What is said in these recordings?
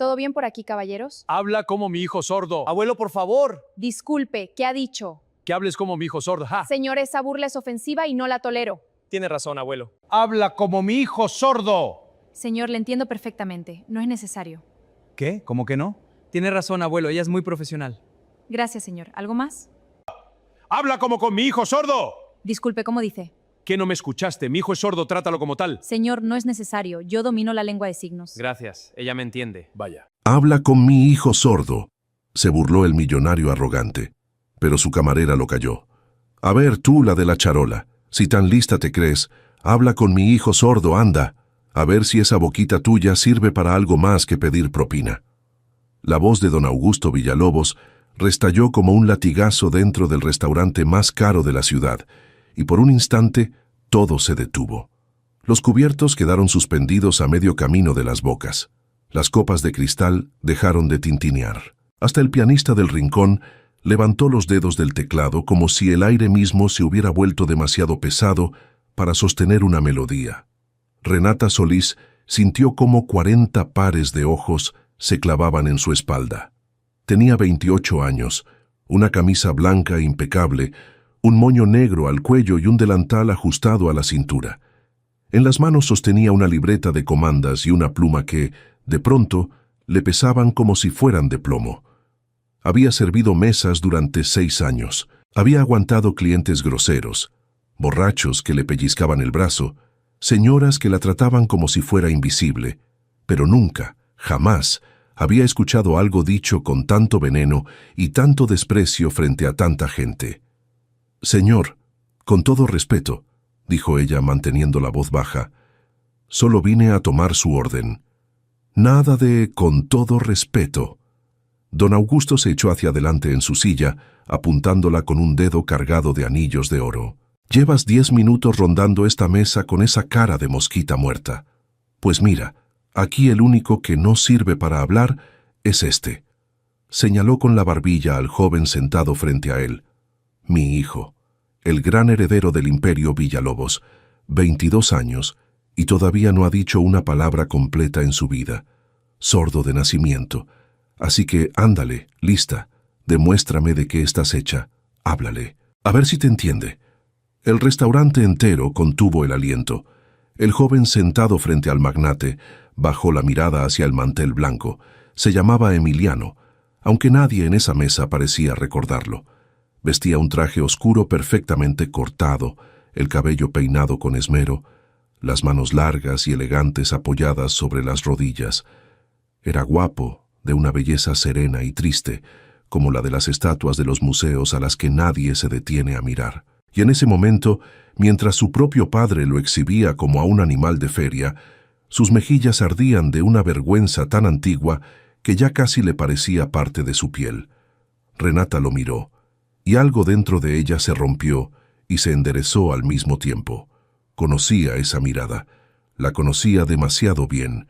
¿Todo bien por aquí, caballeros? Habla como mi hijo sordo. Abuelo, por favor. Disculpe, ¿qué ha dicho? Que hables como mi hijo sordo. ¡Ja! Señor, esa burla es ofensiva y no la tolero. Tiene razón, abuelo. Habla como mi hijo sordo. Señor, le entiendo perfectamente. No es necesario. ¿Qué? ¿Cómo que no? Tiene razón, abuelo, ella es muy profesional. Gracias, señor. ¿Algo más? Habla como con mi hijo sordo. Disculpe, ¿cómo dice? ¿Qué no me escuchaste? Mi hijo es sordo, trátalo como tal. Señor, no es necesario. Yo domino la lengua de signos. Gracias, ella me entiende. Vaya. Habla con mi hijo sordo, se burló el millonario arrogante, pero su camarera lo calló. A ver tú, la de la charola, si tan lista te crees, habla con mi hijo sordo, anda, a ver si esa boquita tuya sirve para algo más que pedir propina. La voz de don Augusto Villalobos restalló como un latigazo dentro del restaurante más caro de la ciudad, y por un instante todo se detuvo. Los cubiertos quedaron suspendidos a medio camino de las bocas. Las copas de cristal dejaron de tintinear. Hasta el pianista del rincón levantó los dedos del teclado como si el aire mismo se hubiera vuelto demasiado pesado para sostener una melodía. Renata Solís sintió como 40 pares de ojos se clavaban en su espalda. Tenía 28 años, una camisa blanca impecable, un moño negro al cuello y un delantal ajustado a la cintura. En las manos sostenía una libreta de comandas y una pluma que, de pronto, le pesaban como si fueran de plomo. Había servido mesas durante 6 años. Había aguantado clientes groseros, borrachos que le pellizcaban el brazo, señoras que la trataban como si fuera invisible, pero nunca, jamás, había escuchado algo dicho con tanto veneno y tanto desprecio frente a tanta gente. «Señor, con todo respeto», dijo ella manteniendo la voz baja, «solo vine a tomar su orden. Nada de con todo respeto». Don Augusto se echó hacia adelante en su silla, apuntándola con un dedo cargado de anillos de oro. «Llevas 10 minutos rondando esta mesa con esa cara de mosquita muerta. Pues mira, aquí el único que no sirve para hablar es este». Señaló con la barbilla al joven sentado frente a él. «Mi hijo, el gran heredero del imperio Villalobos, 22 años, y todavía no ha dicho una palabra completa en su vida. Sordo de nacimiento. Así que ándale, lista, demuéstrame de qué estás hecha, háblale, a ver si te entiende». El restaurante entero contuvo el aliento. El joven sentado frente al magnate bajó la mirada hacia el mantel blanco. Se llamaba Emiliano, aunque nadie en esa mesa parecía recordarlo. Vestía un traje oscuro perfectamente cortado, el cabello peinado con esmero, las manos largas y elegantes apoyadas sobre las rodillas. Era guapo, de una belleza serena y triste, como la de las estatuas de los museos a las que nadie se detiene a mirar. Y en ese momento, mientras su propio padre lo exhibía como a un animal de feria, sus mejillas ardían de una vergüenza tan antigua que ya casi le parecía parte de su piel. Renata lo miró, y algo dentro de ella se rompió y se enderezó al mismo tiempo. Conocía esa mirada, la conocía demasiado bien.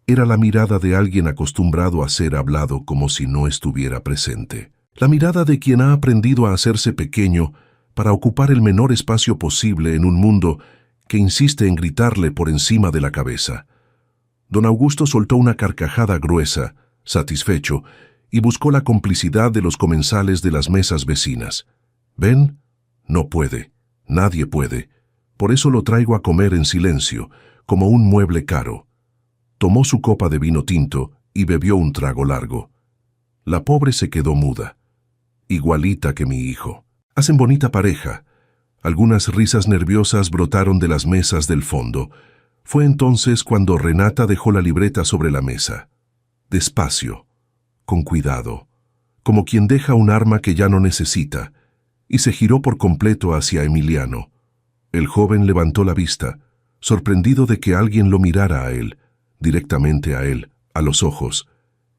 Era la mirada de alguien acostumbrado a ser hablado como si no estuviera presente. La mirada de quien ha aprendido a hacerse pequeño para ocupar el menor espacio posible en un mundo que insiste en gritarle por encima de la cabeza. Don Augusto soltó una carcajada gruesa, satisfecho, y buscó la complicidad de los comensales de las mesas vecinas. «¿Ven? No puede. Nadie puede. Por eso lo traigo a comer en silencio, como un mueble caro». Tomó su copa de vino tinto y bebió un trago largo. La pobre se quedó muda. Igualita que mi hijo. Hacen bonita pareja. Algunas risas nerviosas brotaron de las mesas del fondo. Fue entonces cuando Renata dejó la libreta sobre la mesa. Despacio, con cuidado, como quien deja un arma que ya no necesita, y se giró por completo hacia Emiliano. El joven levantó la vista, sorprendido de que alguien lo mirara a él, directamente a él, a los ojos,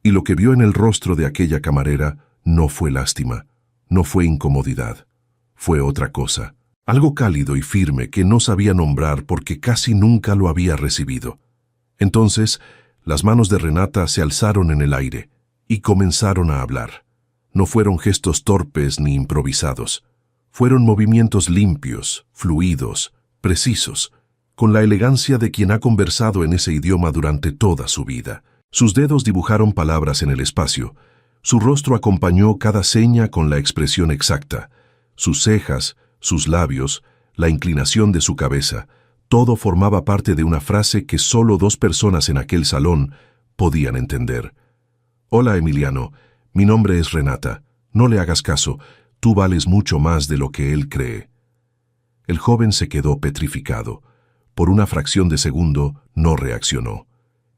y lo que vio en el rostro de aquella camarera no fue lástima, no fue incomodidad. Fue otra cosa, algo cálido y firme que no sabía nombrar porque casi nunca lo había recibido. Entonces, las manos de Renata se alzaron en el aire y comenzaron a hablar. No fueron gestos torpes ni improvisados. Fueron movimientos limpios, fluidos, precisos, con la elegancia de quien ha conversado en ese idioma durante toda su vida. Sus dedos dibujaron palabras en el espacio. Su rostro acompañó cada seña con la expresión exacta. Sus cejas, sus labios, la inclinación de su cabeza, todo formaba parte de una frase que solo 2 personas en aquel salón podían entender. Hola, Emiliano. Mi nombre es Renata. No le hagas caso. Tú vales mucho más de lo que él cree. El joven se quedó petrificado. Por una fracción de segundo no reaccionó.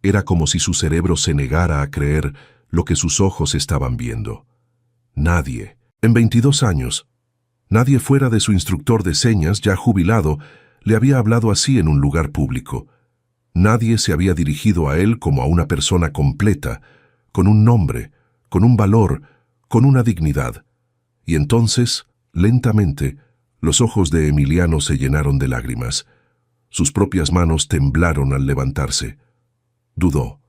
Era como si su cerebro se negara a creer lo que sus ojos estaban viendo. Nadie, en 22 años, nadie fuera de su instructor de señas, ya jubilado, le había hablado así en un lugar público. Nadie se había dirigido a él como a una persona completa, con un nombre, con un valor, con una dignidad. Y entonces, lentamente, los ojos de Emiliano se llenaron de lágrimas. Sus propias manos temblaron al levantarse. Dudó.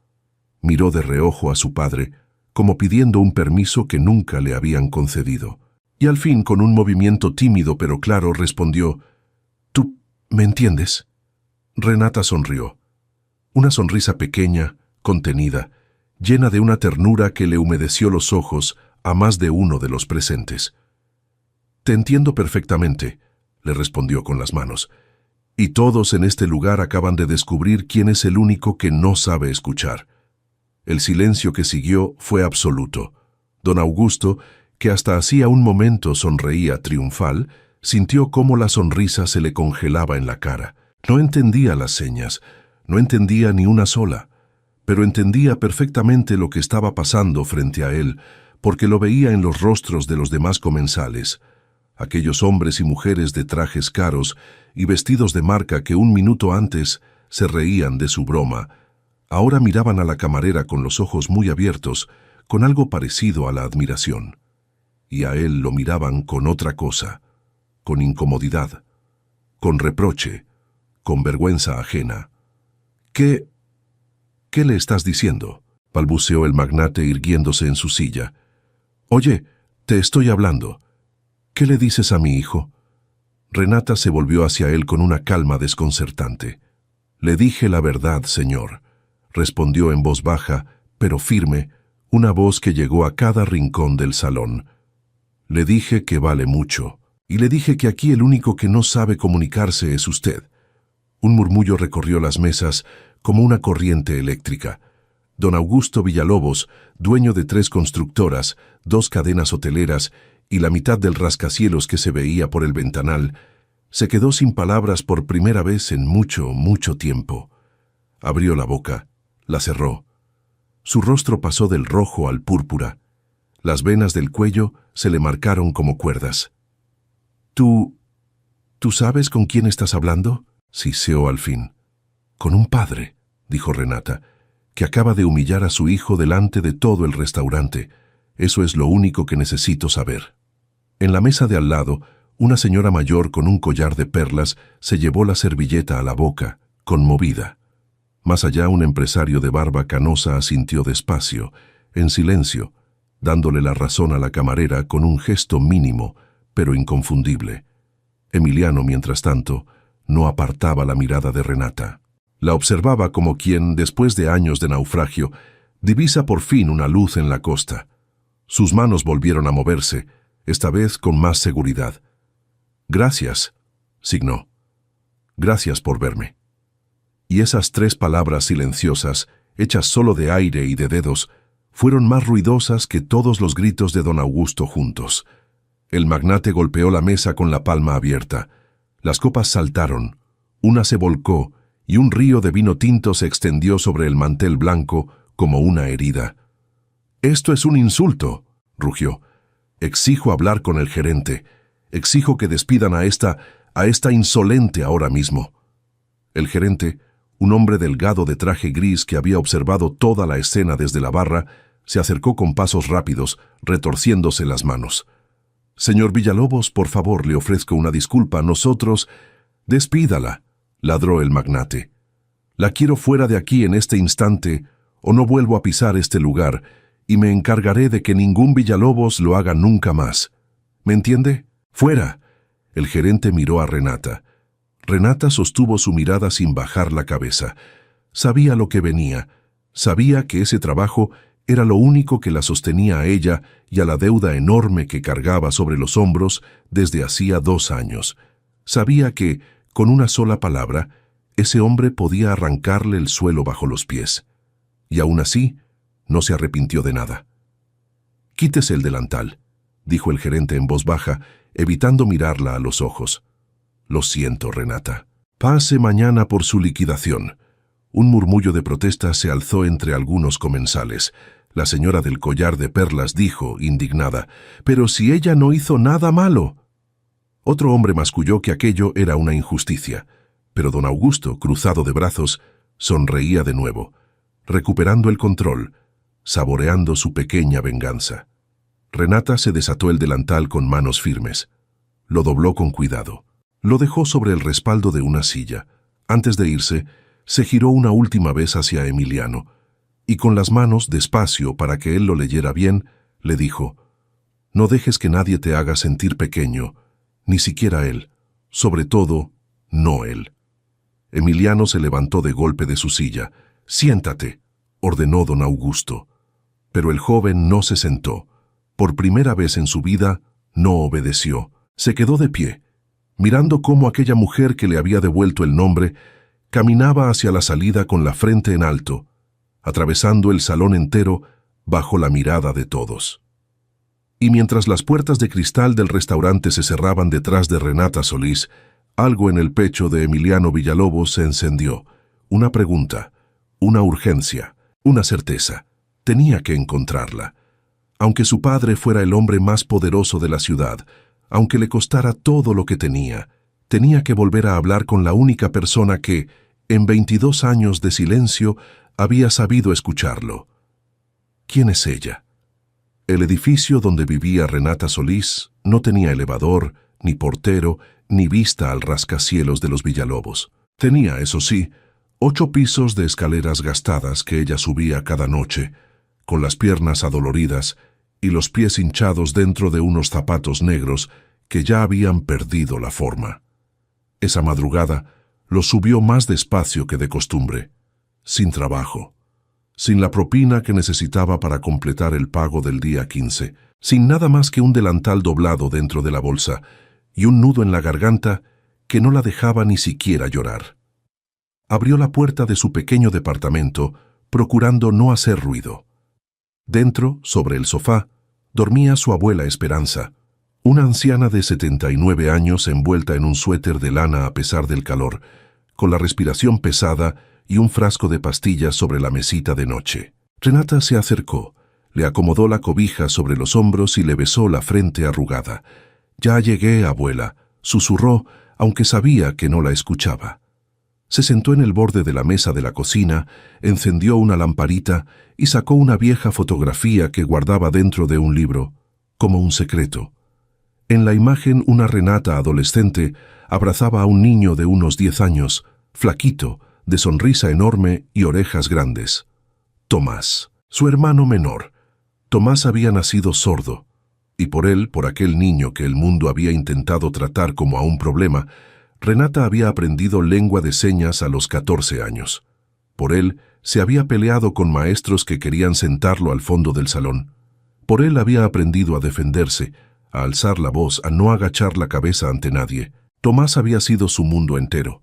Miró de reojo a su padre, como pidiendo un permiso que nunca le habían concedido. Y al fin, con un movimiento tímido pero claro, respondió: «¿Tú me entiendes?». Renata sonrió. Una sonrisa pequeña, contenida, llena de una ternura que le humedeció los ojos a más de uno de los presentes. «Te entiendo perfectamente», le respondió con las manos. «Y todos en este lugar acaban de descubrir quién es el único que no sabe escuchar». El silencio que siguió fue absoluto. Don Augusto, que hasta hacía un momento sonreía triunfal, sintió cómo la sonrisa se le congelaba en la cara. No entendía las señas, no entendía ni una sola, pero entendía perfectamente lo que estaba pasando frente a él, porque lo veía en los rostros de los demás comensales. Aquellos hombres y mujeres de trajes caros y vestidos de marca que un minuto antes se reían de su broma, ahora miraban a la camarera con los ojos muy abiertos, con algo parecido a la admiración. Y a él lo miraban con otra cosa, con incomodidad, con reproche, con vergüenza ajena. ¿Qué le estás diciendo?», balbuceó el magnate irguiéndose en su silla. «Oye, te estoy hablando. ¿Qué le dices a mi hijo?». Renata se volvió hacia él con una calma desconcertante. «Le dije la verdad, señor», respondió en voz baja, pero firme, una voz que llegó a cada rincón del salón. «Le dije que vale mucho, y le dije que aquí el único que no sabe comunicarse es usted». Un murmullo recorrió las mesas como una corriente eléctrica. Don Augusto Villalobos, dueño de 3 constructoras, 2 cadenas hoteleras y la mitad del rascacielos que se veía por el ventanal, se quedó sin palabras por primera vez en mucho, mucho tiempo. Abrió la boca, la cerró. Su rostro pasó del rojo al púrpura. Las venas del cuello se le marcaron como cuerdas. ¿Tú sabes con quién estás hablando?», siseó al fin. «Con un padre», dijo Renata, «que acaba de humillar a su hijo delante de todo el restaurante. Eso es lo único que necesito saber». En la mesa de al lado, una señora mayor con un collar de perlas se llevó la servilleta a la boca, conmovida. Más allá, un empresario de barba canosa asintió despacio, en silencio, dándole la razón a la camarera con un gesto mínimo, pero inconfundible. Emiliano, mientras tanto, no apartaba la mirada de Renata. La observaba como quien, después de años de naufragio, divisa por fin una luz en la costa. Sus manos volvieron a moverse, esta vez con más seguridad. «Gracias», signó. «Gracias por verme». Y esas 3 palabras silenciosas, hechas solo de aire y de dedos, fueron más ruidosas que todos los gritos de don Augusto juntos. El magnate golpeó la mesa con la palma abierta. Las copas saltaron, una se volcó y un río de vino tinto se extendió sobre el mantel blanco como una herida. «Esto es un insulto», rugió. «Exijo hablar con el gerente. Exijo que despidan a esta insolente ahora mismo». El gerente, un hombre delgado de traje gris que había observado toda la escena desde la barra, se acercó con pasos rápidos, retorciéndose las manos. «Señor Villalobos, por favor, le ofrezco una disculpa. Nosotros...» «Despídala», ladró el magnate. «La quiero fuera de aquí en este instante, o no vuelvo a pisar este lugar, y me encargaré de que ningún Villalobos lo haga nunca más. ¿Me entiende? ¡Fuera!». El gerente miró a Renata. Renata sostuvo su mirada sin bajar la cabeza. Sabía lo que venía. Sabía que ese trabajo era lo único que la sostenía a ella y a la deuda enorme que cargaba sobre los hombros desde hacía 2 años. Sabía que, con una sola palabra, ese hombre podía arrancarle el suelo bajo los pies. Y aún así, no se arrepintió de nada. «Quítese el delantal», dijo el gerente en voz baja, evitando mirarla a los ojos. «Lo siento, Renata. Pase mañana por su liquidación». Un murmullo de protesta se alzó entre algunos comensales. La señora del collar de perlas dijo, indignada, «Pero si ella no hizo nada malo». Otro hombre masculló que aquello era una injusticia, pero don Augusto, cruzado de brazos, sonreía de nuevo, recuperando el control, saboreando su pequeña venganza. Renata se desató el delantal con manos firmes. Lo dobló con cuidado. Lo dejó sobre el respaldo de una silla. Antes de irse, se giró una última vez hacia Emiliano, y con las manos, despacio para que él lo leyera bien, le dijo, «No dejes que nadie te haga sentir pequeño, ni siquiera él, sobre todo, no él». Emiliano se levantó de golpe de su silla. «Siéntate», ordenó don Augusto. Pero el joven no se sentó. Por primera vez en su vida, no obedeció. Se quedó de pie, mirando cómo aquella mujer que le había devuelto el nombre caminaba hacia la salida con la frente en alto, atravesando el salón entero bajo la mirada de todos. Y mientras las puertas de cristal del restaurante se cerraban detrás de Renata Solís, algo en el pecho de Emiliano Villalobos se encendió. Una pregunta, una urgencia, una certeza. Tenía que encontrarla. Aunque su padre fuera el hombre más poderoso de la ciudad, aunque le costara todo lo que tenía que volver a hablar con la única persona que, en 22 años de silencio, había sabido escucharlo. ¿Quién es ella? El edificio donde vivía Renata Solís no tenía elevador, ni portero, ni vista al rascacielos de los Villalobos. Tenía, eso sí, 8 pisos de escaleras gastadas que ella subía cada noche, con las piernas adoloridas y los pies hinchados dentro de unos zapatos negros que ya habían perdido la forma. Esa madrugada lo subió más despacio que de costumbre, sin trabajo, sin la propina que necesitaba para completar el pago del día 15, sin nada más que un delantal doblado dentro de la bolsa y un nudo en la garganta que no la dejaba ni siquiera llorar. Abrió la puerta de su pequeño departamento, procurando no hacer ruido. Dentro, sobre el sofá, dormía su abuela Esperanza, una anciana de 79 años envuelta en un suéter de lana a pesar del calor, con la respiración pesada y un frasco de pastillas sobre la mesita de noche. Renata se acercó, le acomodó la cobija sobre los hombros y le besó la frente arrugada. «Ya llegué, abuela», susurró, aunque sabía que no la escuchaba. Se sentó en el borde de la mesa de la cocina, encendió una lamparita y sacó una vieja fotografía que guardaba dentro de un libro, como un secreto. En la imagen, una Renata adolescente abrazaba a un niño de unos 10 años, flaquito, de sonrisa enorme y orejas grandes. Tomás, su hermano menor. Tomás había nacido sordo, y por aquel niño que el mundo había intentado tratar como a un problema, Renata había aprendido lengua de señas a los 14 años. Por él, se había peleado con maestros que querían sentarlo al fondo del salón. Por él había aprendido a defenderse, a alzar la voz, a no agachar la cabeza ante nadie. Tomás había sido su mundo entero,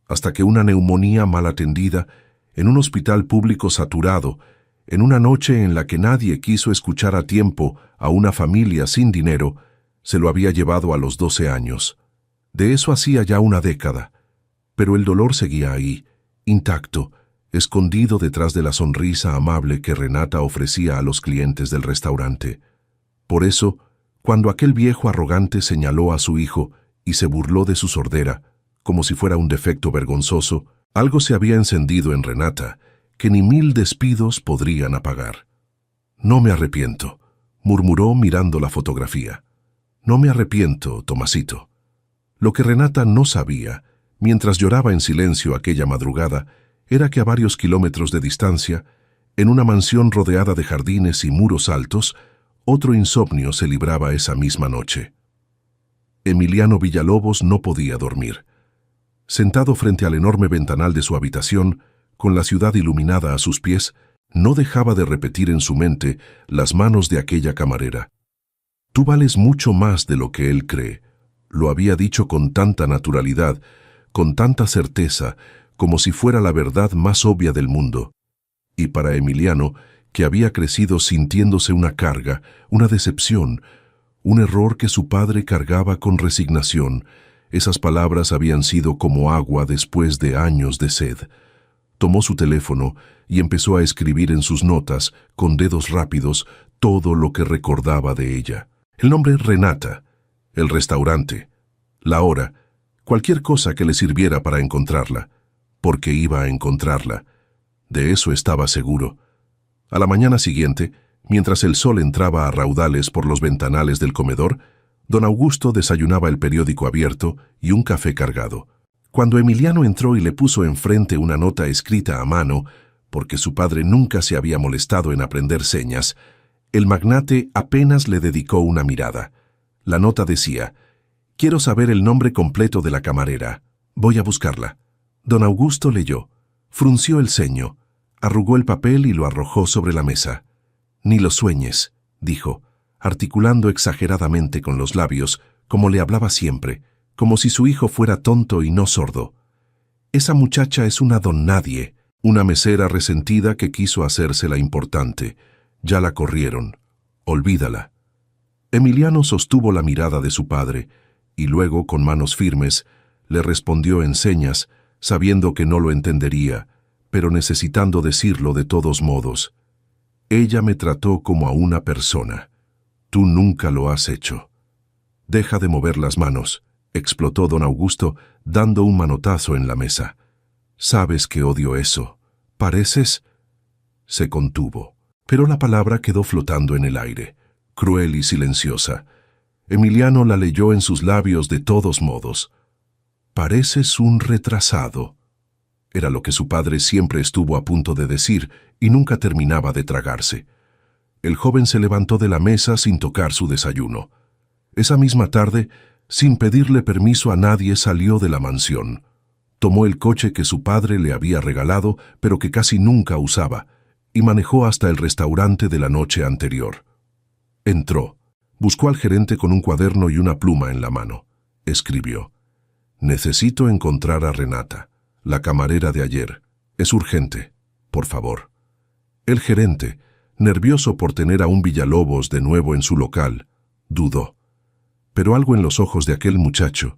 hasta que una neumonía mal atendida, en un hospital público saturado, en una noche en la que nadie quiso escuchar a tiempo a una familia sin dinero, se lo había llevado a los 12 años. De eso hacía ya una década, pero el dolor seguía ahí, intacto, escondido detrás de la sonrisa amable que Renata ofrecía a los clientes del restaurante. Por eso, cuando aquel viejo arrogante señaló a su hijo y se burló de su sordera, como si fuera un defecto vergonzoso, algo se había encendido en Renata que ni 1000 despidos podrían apagar. «No me arrepiento», murmuró mirando la fotografía. «No me arrepiento, Tomasito». Lo que Renata no sabía, mientras lloraba en silencio aquella madrugada, era que a varios kilómetros de distancia, en una mansión rodeada de jardines y muros altos, otro insomnio se libraba esa misma noche. Emiliano Villalobos no podía dormir. Sentado frente al enorme ventanal de su habitación, con la ciudad iluminada a sus pies, no dejaba de repetir en su mente las manos de aquella camarera. «Tú vales mucho más de lo que él cree», lo había dicho con tanta naturalidad, con tanta certeza, como si fuera la verdad más obvia del mundo. Y para Emiliano, que había crecido sintiéndose una carga, una decepción, un error que su padre cargaba con resignación, esas palabras habían sido como agua después de años de sed. Tomó su teléfono y empezó a escribir en sus notas, con dedos rápidos, todo lo que recordaba de ella. El nombre Renata, el restaurante, la hora, cualquier cosa que le sirviera para encontrarla, porque iba a encontrarla. De eso estaba seguro. A la mañana siguiente, mientras el sol entraba a raudales por los ventanales del comedor, don Augusto desayunaba el periódico abierto y un café cargado. Cuando Emiliano entró y le puso enfrente una nota escrita a mano, porque su padre nunca se había molestado en aprender señas, el magnate apenas le dedicó una mirada. La nota decía: «Quiero saber el nombre completo de la camarera. Voy a buscarla». Don Augusto leyó, frunció el ceño, arrugó el papel y lo arrojó sobre la mesa. «Ni lo sueñes», dijo, articulando exageradamente con los labios, como le hablaba siempre, como si su hijo fuera tonto y no sordo. «Esa muchacha es una don nadie, una mesera resentida que quiso hacérsela importante. Ya la corrieron. Olvídala». Emiliano sostuvo la mirada de su padre, y luego, con manos firmes, le respondió en señas, sabiendo que no lo entendería, pero necesitando decirlo de todos modos. «Ella me trató como a una persona. Tú nunca lo has hecho». «Deja de mover las manos», explotó don Augusto, dando un manotazo en la mesa. «Sabes que odio eso. Pareces...» Se contuvo, pero la palabra quedó flotando en el aire, cruel y silenciosa. Emiliano la leyó en sus labios de todos modos. «Pareces un retrasado». Era lo que su padre siempre estuvo a punto de decir y nunca terminaba de tragarse. El joven se levantó de la mesa sin tocar su desayuno. Esa misma tarde, sin pedirle permiso a nadie, salió de la mansión. Tomó el coche que su padre le había regalado, pero que casi nunca usaba, y manejó hasta el restaurante de la noche anterior. Entró. Buscó al gerente con un cuaderno y una pluma en la mano. Escribió: «Necesito encontrar a Renata, la camarera de ayer. Es urgente, por favor». El gerente, nervioso por tener a un Villalobos de nuevo en su local, dudó. Pero algo en los ojos de aquel muchacho,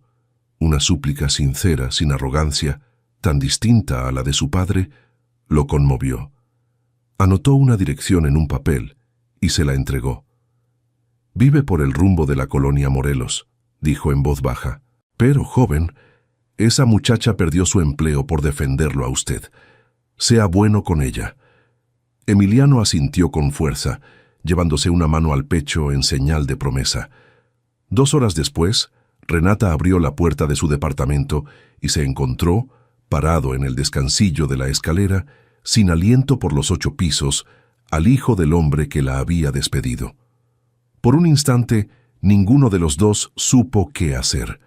una súplica sincera, sin arrogancia, tan distinta a la de su padre, lo conmovió. Anotó una dirección en un papel y se la entregó. «Vive por el rumbo de la colonia Morelos», dijo en voz baja. «Pero, joven, esa muchacha perdió su empleo por defenderlo a usted. Sea bueno con ella». Emiliano asintió con fuerza, llevándose una mano al pecho en señal de promesa. 2 horas después, Renata abrió la puerta de su departamento y se encontró, parado en el descansillo de la escalera, sin aliento por los 8 pisos, al hijo del hombre que la había despedido. Por un instante, ninguno de los dos supo qué hacer.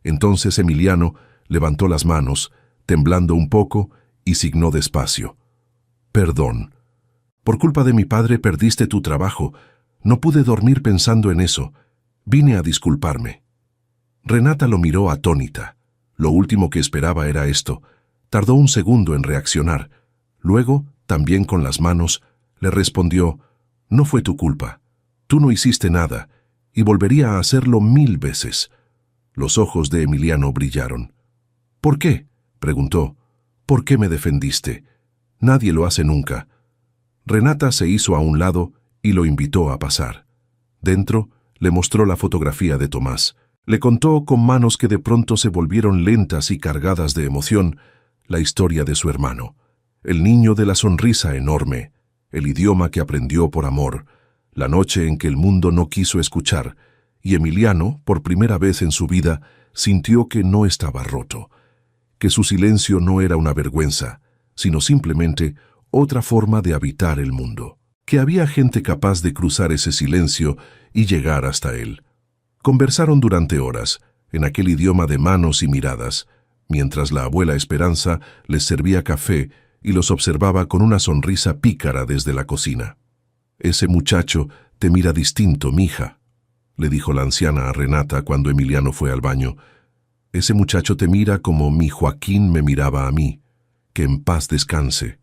Entonces Emiliano levantó las manos, temblando un poco, y signó despacio: «Perdón. Por culpa de mi padre perdiste tu trabajo. No pude dormir pensando en eso. Vine a disculparme». Renata lo miró atónita. Lo último que esperaba era esto. Tardó un segundo en reaccionar. Luego, también con las manos, le respondió: «No fue tu culpa. Tú no hiciste nada, y volvería a hacerlo 1000 veces». Los ojos de Emiliano brillaron. «¿Por qué?», preguntó. «¿Por qué me defendiste? Nadie lo hace nunca». Renata se hizo a un lado y lo invitó a pasar. Dentro, le mostró la fotografía de Tomás. Le contó con manos que de pronto se volvieron lentas y cargadas de emoción la historia de su hermano. El niño de la sonrisa enorme, el idioma que aprendió por amor, la noche en que el mundo no quiso escuchar, y Emiliano, por primera vez en su vida, sintió que no estaba roto, que su silencio no era una vergüenza, sino simplemente otra forma de habitar el mundo, que había gente capaz de cruzar ese silencio y llegar hasta él. Conversaron durante horas, en aquel idioma de manos y miradas, mientras la abuela Esperanza les servía café, y los observaba con una sonrisa pícara desde la cocina. «Ese muchacho te mira distinto, mija», le dijo la anciana a Renata cuando Emiliano fue al baño. «Ese muchacho te mira como mi Joaquín me miraba a mí. Que en paz descanse».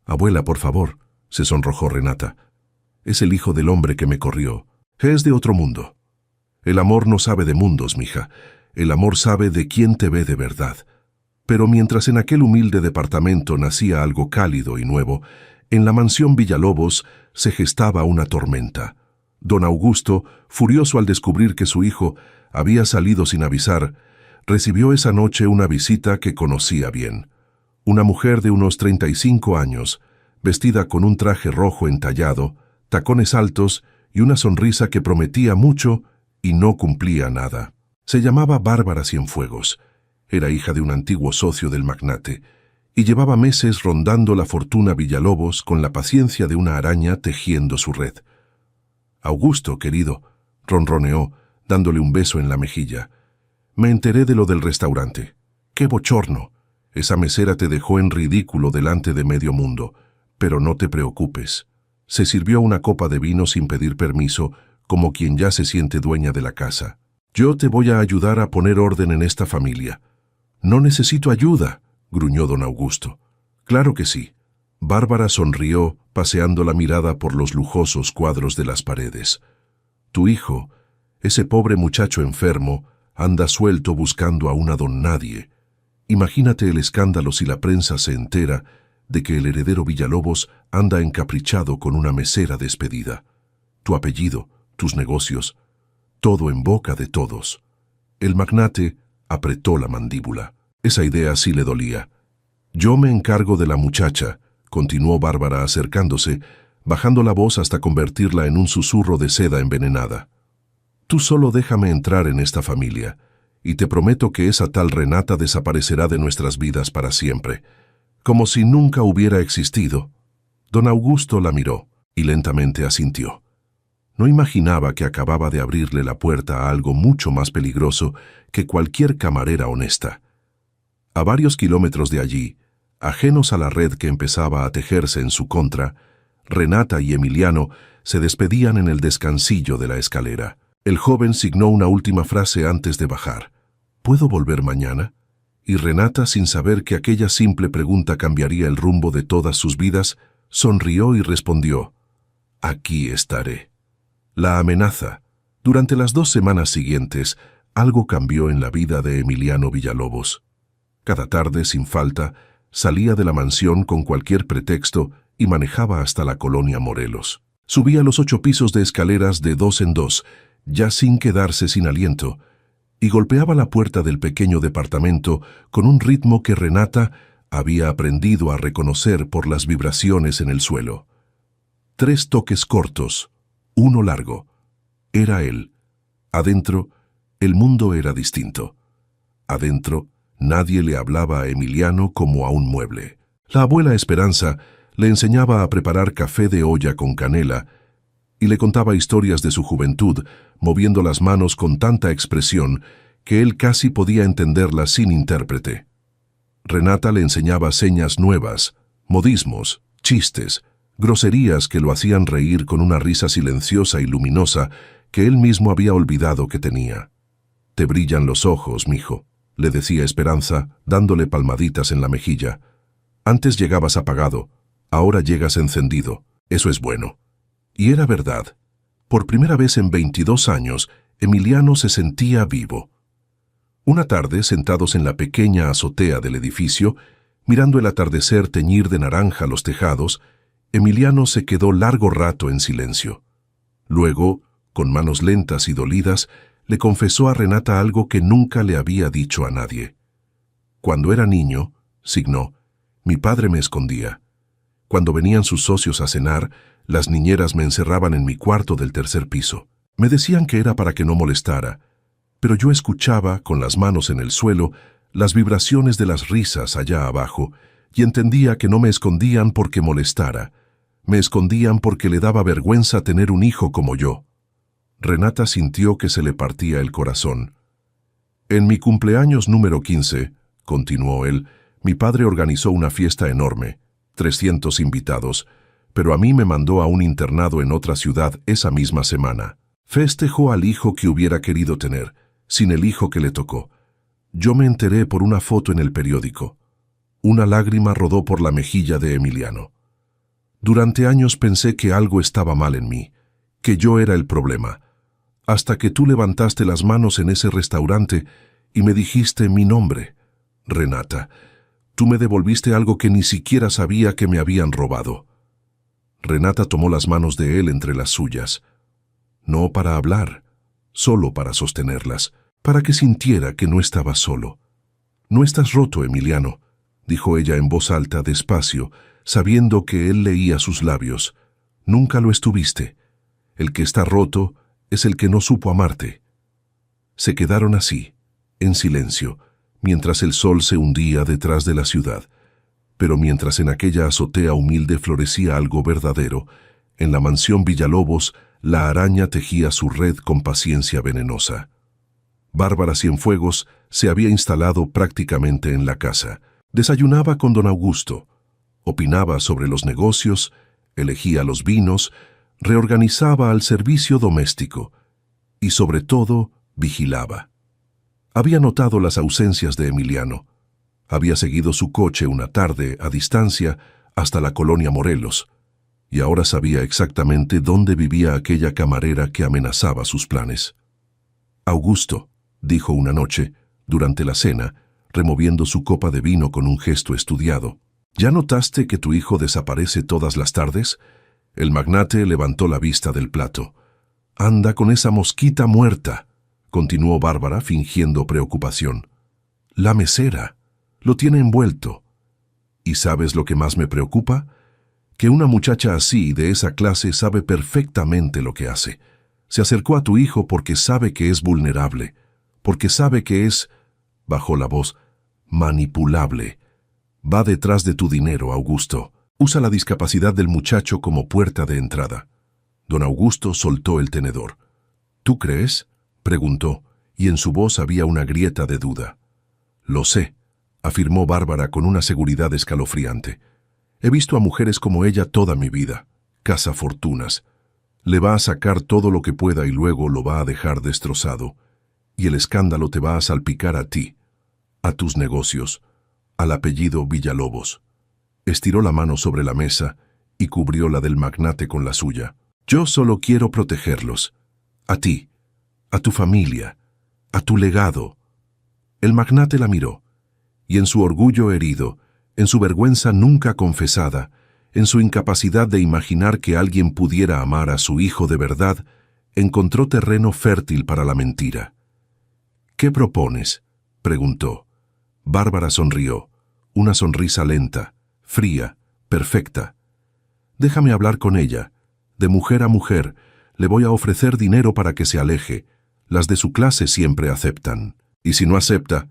«Abuela, por favor», se sonrojó Renata. «Es el hijo del hombre que me corrió. Es de otro mundo». «El amor no sabe de mundos, mija. El amor sabe de quién te ve de verdad». Pero mientras en aquel humilde departamento nacía algo cálido y nuevo, en la mansión Villalobos se gestaba una tormenta. Don Augusto, furioso al descubrir que su hijo había salido sin avisar, recibió esa noche una visita que conocía bien. Una mujer de unos 35 años, vestida con un traje rojo entallado, tacones altos y una sonrisa que prometía mucho y no cumplía nada. Se llamaba Bárbara Cienfuegos. Era hija de un antiguo socio del magnate y llevaba meses rondando la fortuna Villalobos con la paciencia de una araña tejiendo su red. «Augusto, querido», ronroneó, dándole un beso en la mejilla. «Me enteré de lo del restaurante. ¡Qué bochorno! Esa mesera te dejó en ridículo delante de medio mundo. Pero no te preocupes». Se sirvió una copa de vino sin pedir permiso, como quien ya se siente dueña de la casa. «Yo te voy a ayudar a poner orden en esta familia». «No necesito ayuda», gruñó don Augusto. «Claro que sí». Bárbara sonrió, paseando la mirada por los lujosos cuadros de las paredes. «Tu hijo, ese pobre muchacho enfermo, anda suelto buscando a una don nadie. Imagínate el escándalo si la prensa se entera de que el heredero Villalobos anda encaprichado con una mesera despedida. Tu apellido, tus negocios, todo en boca de todos». El magnate apretó la mandíbula. Esa idea sí le dolía. «Yo me encargo de la muchacha», continuó Bárbara acercándose, bajando la voz hasta convertirla en un susurro de seda envenenada. «Tú solo déjame entrar en esta familia, y te prometo que esa tal Renata desaparecerá de nuestras vidas para siempre, como si nunca hubiera existido». Don Augusto la miró y lentamente asintió. No imaginaba que acababa de abrirle la puerta a algo mucho más peligroso que cualquier camarera honesta. A varios kilómetros de allí, ajenos a la red que empezaba a tejerse en su contra, Renata y Emiliano se despedían en el descansillo de la escalera. El joven signó una última frase antes de bajar. «¿Puedo volver mañana?» Y Renata, sin saber que aquella simple pregunta cambiaría el rumbo de todas sus vidas, sonrió y respondió: «Aquí estaré». La amenaza. Durante las 2 semanas siguientes, algo cambió en la vida de Emiliano Villalobos. Cada tarde, sin falta, salía de la mansión con cualquier pretexto y manejaba hasta la colonia Morelos. Subía los 8 pisos de escaleras de 2 en 2, ya sin quedarse sin aliento, y golpeaba la puerta del pequeño departamento con un ritmo que Renata había aprendido a reconocer por las vibraciones en el suelo. 3 toques cortos, 1 largo. Era él. Adentro, el mundo era distinto. Adentro, nadie le hablaba a Emiliano como a un mueble. La abuela Esperanza le enseñaba a preparar café de olla con canela y le contaba historias de su juventud, moviendo las manos con tanta expresión que él casi podía entenderlas sin intérprete. Renata le enseñaba señas nuevas, modismos, chistes, groserías que lo hacían reír con una risa silenciosa y luminosa que él mismo había olvidado que tenía. «Te brillan los ojos, mijo», le decía Esperanza, dándole palmaditas en la mejilla. «Antes llegabas apagado, ahora llegas encendido. Eso es bueno». Y era verdad. Por primera vez en 22 años, Emiliano se sentía vivo. Una tarde, sentados en la pequeña azotea del edificio, mirando el atardecer teñir de naranja los tejados, Emiliano se quedó largo rato en silencio. Luego, con manos lentas y dolidas, le confesó a Renata algo que nunca le había dicho a nadie. «Cuando era niño», signó, «mi padre me escondía. Cuando venían sus socios a cenar, las niñeras me encerraban en mi cuarto del 3er piso. Me decían que era para que no molestara, pero yo escuchaba, con las manos en el suelo, las vibraciones de las risas allá abajo, y entendía que no me escondían porque molestara. Me escondían porque le daba vergüenza tener un hijo como yo». Renata sintió que se le partía el corazón. «En mi cumpleaños número 15», continuó él, «mi padre organizó una fiesta enorme, 300 invitados, pero a mí me mandó a un internado en otra ciudad esa misma semana. Festejó al hijo que hubiera querido tener, sin el hijo que le tocó. Yo me enteré por una foto en el periódico. Una lágrima rodó por la mejilla de Emiliano. Durante años pensé que algo estaba mal en mí, que yo era el problema, hasta que tú levantaste las manos en ese restaurante y me dijiste mi nombre, Renata. Tú me devolviste algo que ni siquiera sabía que me habían robado. Renata tomó las manos de él entre las suyas. No para hablar, solo para sostenerlas, para que sintiera que no estaba solo. «No estás roto, Emiliano», dijo ella en voz alta, despacio, sabiendo que él leía sus labios. «Nunca lo estuviste. El que está roto es el que no supo amarte». Se quedaron así, en silencio, mientras el sol se hundía detrás de la ciudad. Pero mientras en aquella azotea humilde florecía algo verdadero, en la mansión Villalobos, la araña tejía su red con paciencia venenosa. Bárbara Cienfuegos se había instalado prácticamente en la casa. Desayunaba con don Augusto, opinaba sobre los negocios, elegía los vinos, reorganizaba al servicio doméstico y, sobre todo, vigilaba. Había notado las ausencias de Emiliano. Había seguido su coche una tarde, a distancia, hasta la colonia Morelos, y ahora sabía exactamente dónde vivía aquella camarera que amenazaba sus planes. «Augusto», dijo una noche, durante la cena, removiendo su copa de vino con un gesto estudiado, «¿ya notaste que tu hijo desaparece todas las tardes?» El magnate levantó la vista del plato. «Anda con esa mosquita muerta», continuó Bárbara fingiendo preocupación. «La mesera. Lo tiene envuelto. ¿Y sabes lo que más me preocupa? Que una muchacha así, de esa clase, sabe perfectamente lo que hace. Se acercó a tu hijo porque sabe que es vulnerable, porque sabe que es», bajó la voz, «manipulable. Va detrás de tu dinero, Augusto. Usa la discapacidad del muchacho como puerta de entrada». Don Augusto soltó el tenedor. «¿Tú crees?», preguntó, y en su voz había una grieta de duda. «Lo sé», afirmó Bárbara con una seguridad escalofriante. «He visto a mujeres como ella toda mi vida. Cazafortunas. Le va a sacar todo lo que pueda y luego lo va a dejar destrozado. Y el escándalo te va a salpicar a ti, a tus negocios, al apellido Villalobos». Estiró la mano sobre la mesa y cubrió la del magnate con la suya. «Yo solo quiero protegerlos. A ti, a tu familia, a tu legado». El magnate la miró, y en su orgullo herido, en su vergüenza nunca confesada, en su incapacidad de imaginar que alguien pudiera amar a su hijo de verdad, encontró terreno fértil para la mentira. «¿Qué propones?», preguntó. Bárbara sonrió, una sonrisa lenta, fría, perfecta. «Déjame hablar con ella. De mujer a mujer, le voy a ofrecer dinero para que se aleje. Las de su clase siempre aceptan. Y si no acepta»,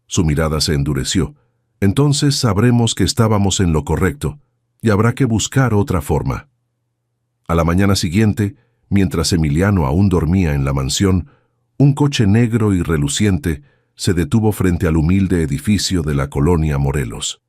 su mirada se endureció, «entonces sabremos que estábamos en lo correcto y habrá que buscar otra forma». A la mañana siguiente, mientras Emiliano aún dormía en la mansión, un coche negro y reluciente se detuvo frente al humilde edificio de la colonia Morelos.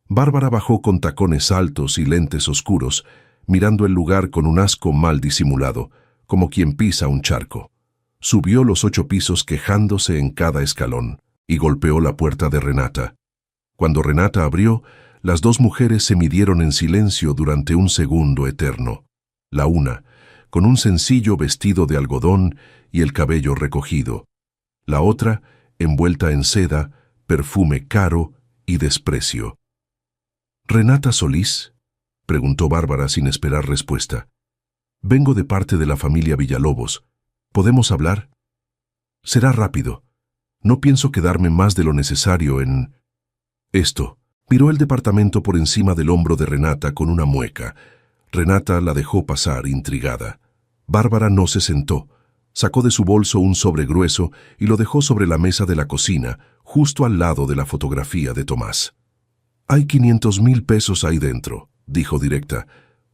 Bárbara bajó con tacones altos y lentes oscuros, mirando el lugar con un asco mal disimulado, como quien pisa un charco. Subió los 8 pisos quejándose en cada escalón y golpeó la puerta de Renata. Cuando Renata abrió, las 2 mujeres se midieron en silencio durante un segundo eterno. La una, con un sencillo vestido de algodón y el cabello recogido. La otra, envuelta en seda, perfume caro y desprecio. «¿Renata Solís?», preguntó Bárbara sin esperar respuesta. «Vengo de parte de la familia Villalobos. ¿Podemos hablar?». «Será rápido. No pienso quedarme más de lo necesario en esto». Miró el departamento por encima del hombro de Renata con una mueca. Renata la dejó pasar, intrigada. Bárbara no se sentó. Sacó de su bolso un sobre grueso y lo dejó sobre la mesa de la cocina, justo al lado de la fotografía de Tomás. «Hay 500,000 pesos ahí dentro», dijo directa.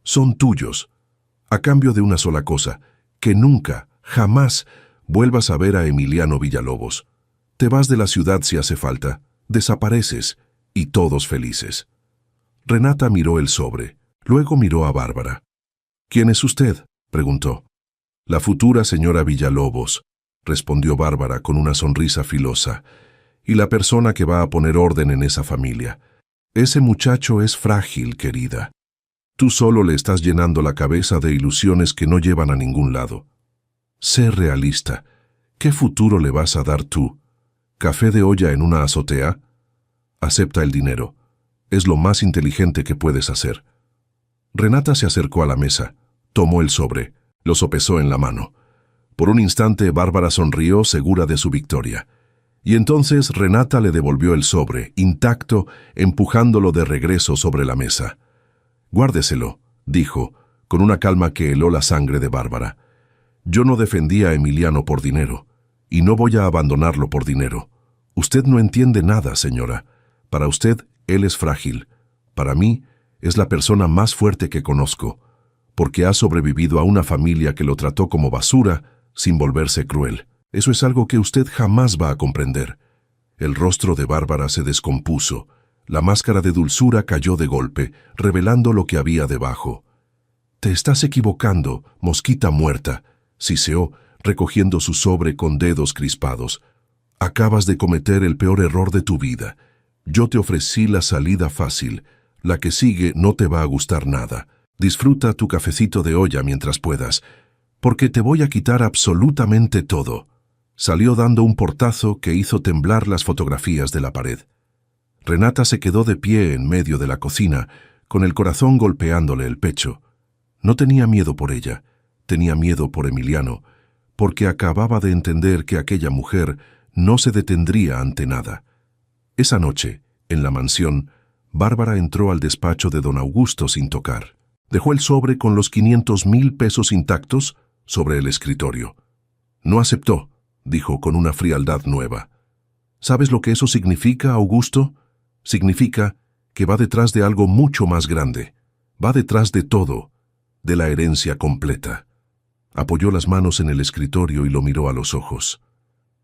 «Son tuyos, a cambio de una sola cosa, que nunca, jamás, vuelvas a ver a Emiliano Villalobos. Te vas de la ciudad si hace falta, desapareces, y todos felices». Renata miró el sobre, luego miró a Bárbara. ¿Quién es usted?, preguntó. La futura señora Villalobos, respondió Bárbara con una sonrisa filosa, y la persona que va a poner orden en esa familia. Ese muchacho es frágil, querida. Tú solo le estás llenando la cabeza de ilusiones que no llevan a ningún lado. Sé realista. ¿Qué futuro le vas a dar tú? ¿Café de olla en una azotea? Acepta el dinero. Es lo más inteligente que puedes hacer. Renata se acercó a la mesa, tomó el sobre, lo sopesó en la mano. Por un instante Bárbara sonrió segura de su victoria. Y entonces Renata le devolvió el sobre, intacto, empujándolo de regreso sobre la mesa. Guárdeselo, dijo, con una calma que heló la sangre de Bárbara. Yo no defendí a Emiliano por dinero, y no voy a abandonarlo por dinero. Usted no entiende nada, señora. Para usted, él es frágil. Para mí, es la persona más fuerte que conozco, porque ha sobrevivido a una familia que lo trató como basura sin volverse cruel. Eso es algo que usted jamás va a comprender. El rostro de Bárbara se descompuso. La máscara de dulzura cayó de golpe, revelando lo que había debajo. «Te estás equivocando, mosquita muerta», siseó, recogiendo su sobre con dedos crispados. «Acabas de cometer el peor error de tu vida. Yo te ofrecí la salida fácil. La que sigue no te va a gustar nada. Disfruta tu cafecito de olla mientras puedas, porque te voy a quitar absolutamente todo». Salió dando un portazo que hizo temblar las fotografías de la pared. Renata se quedó de pie en medio de la cocina, con el corazón golpeándole el pecho. No tenía miedo por ella, tenía miedo por Emiliano, porque acababa de entender que aquella mujer no se detendría ante nada. Esa noche, en la mansión, Bárbara entró al despacho de don Augusto sin tocar. Dejó el sobre con los 500,000 pesos intactos sobre el escritorio. No aceptó, dijo con una frialdad nueva. ¿Sabes lo que eso significa, Augusto? Significa que va detrás de algo mucho más grande. Va detrás de todo, de la herencia completa. Apoyó las manos en el escritorio y lo miró a los ojos.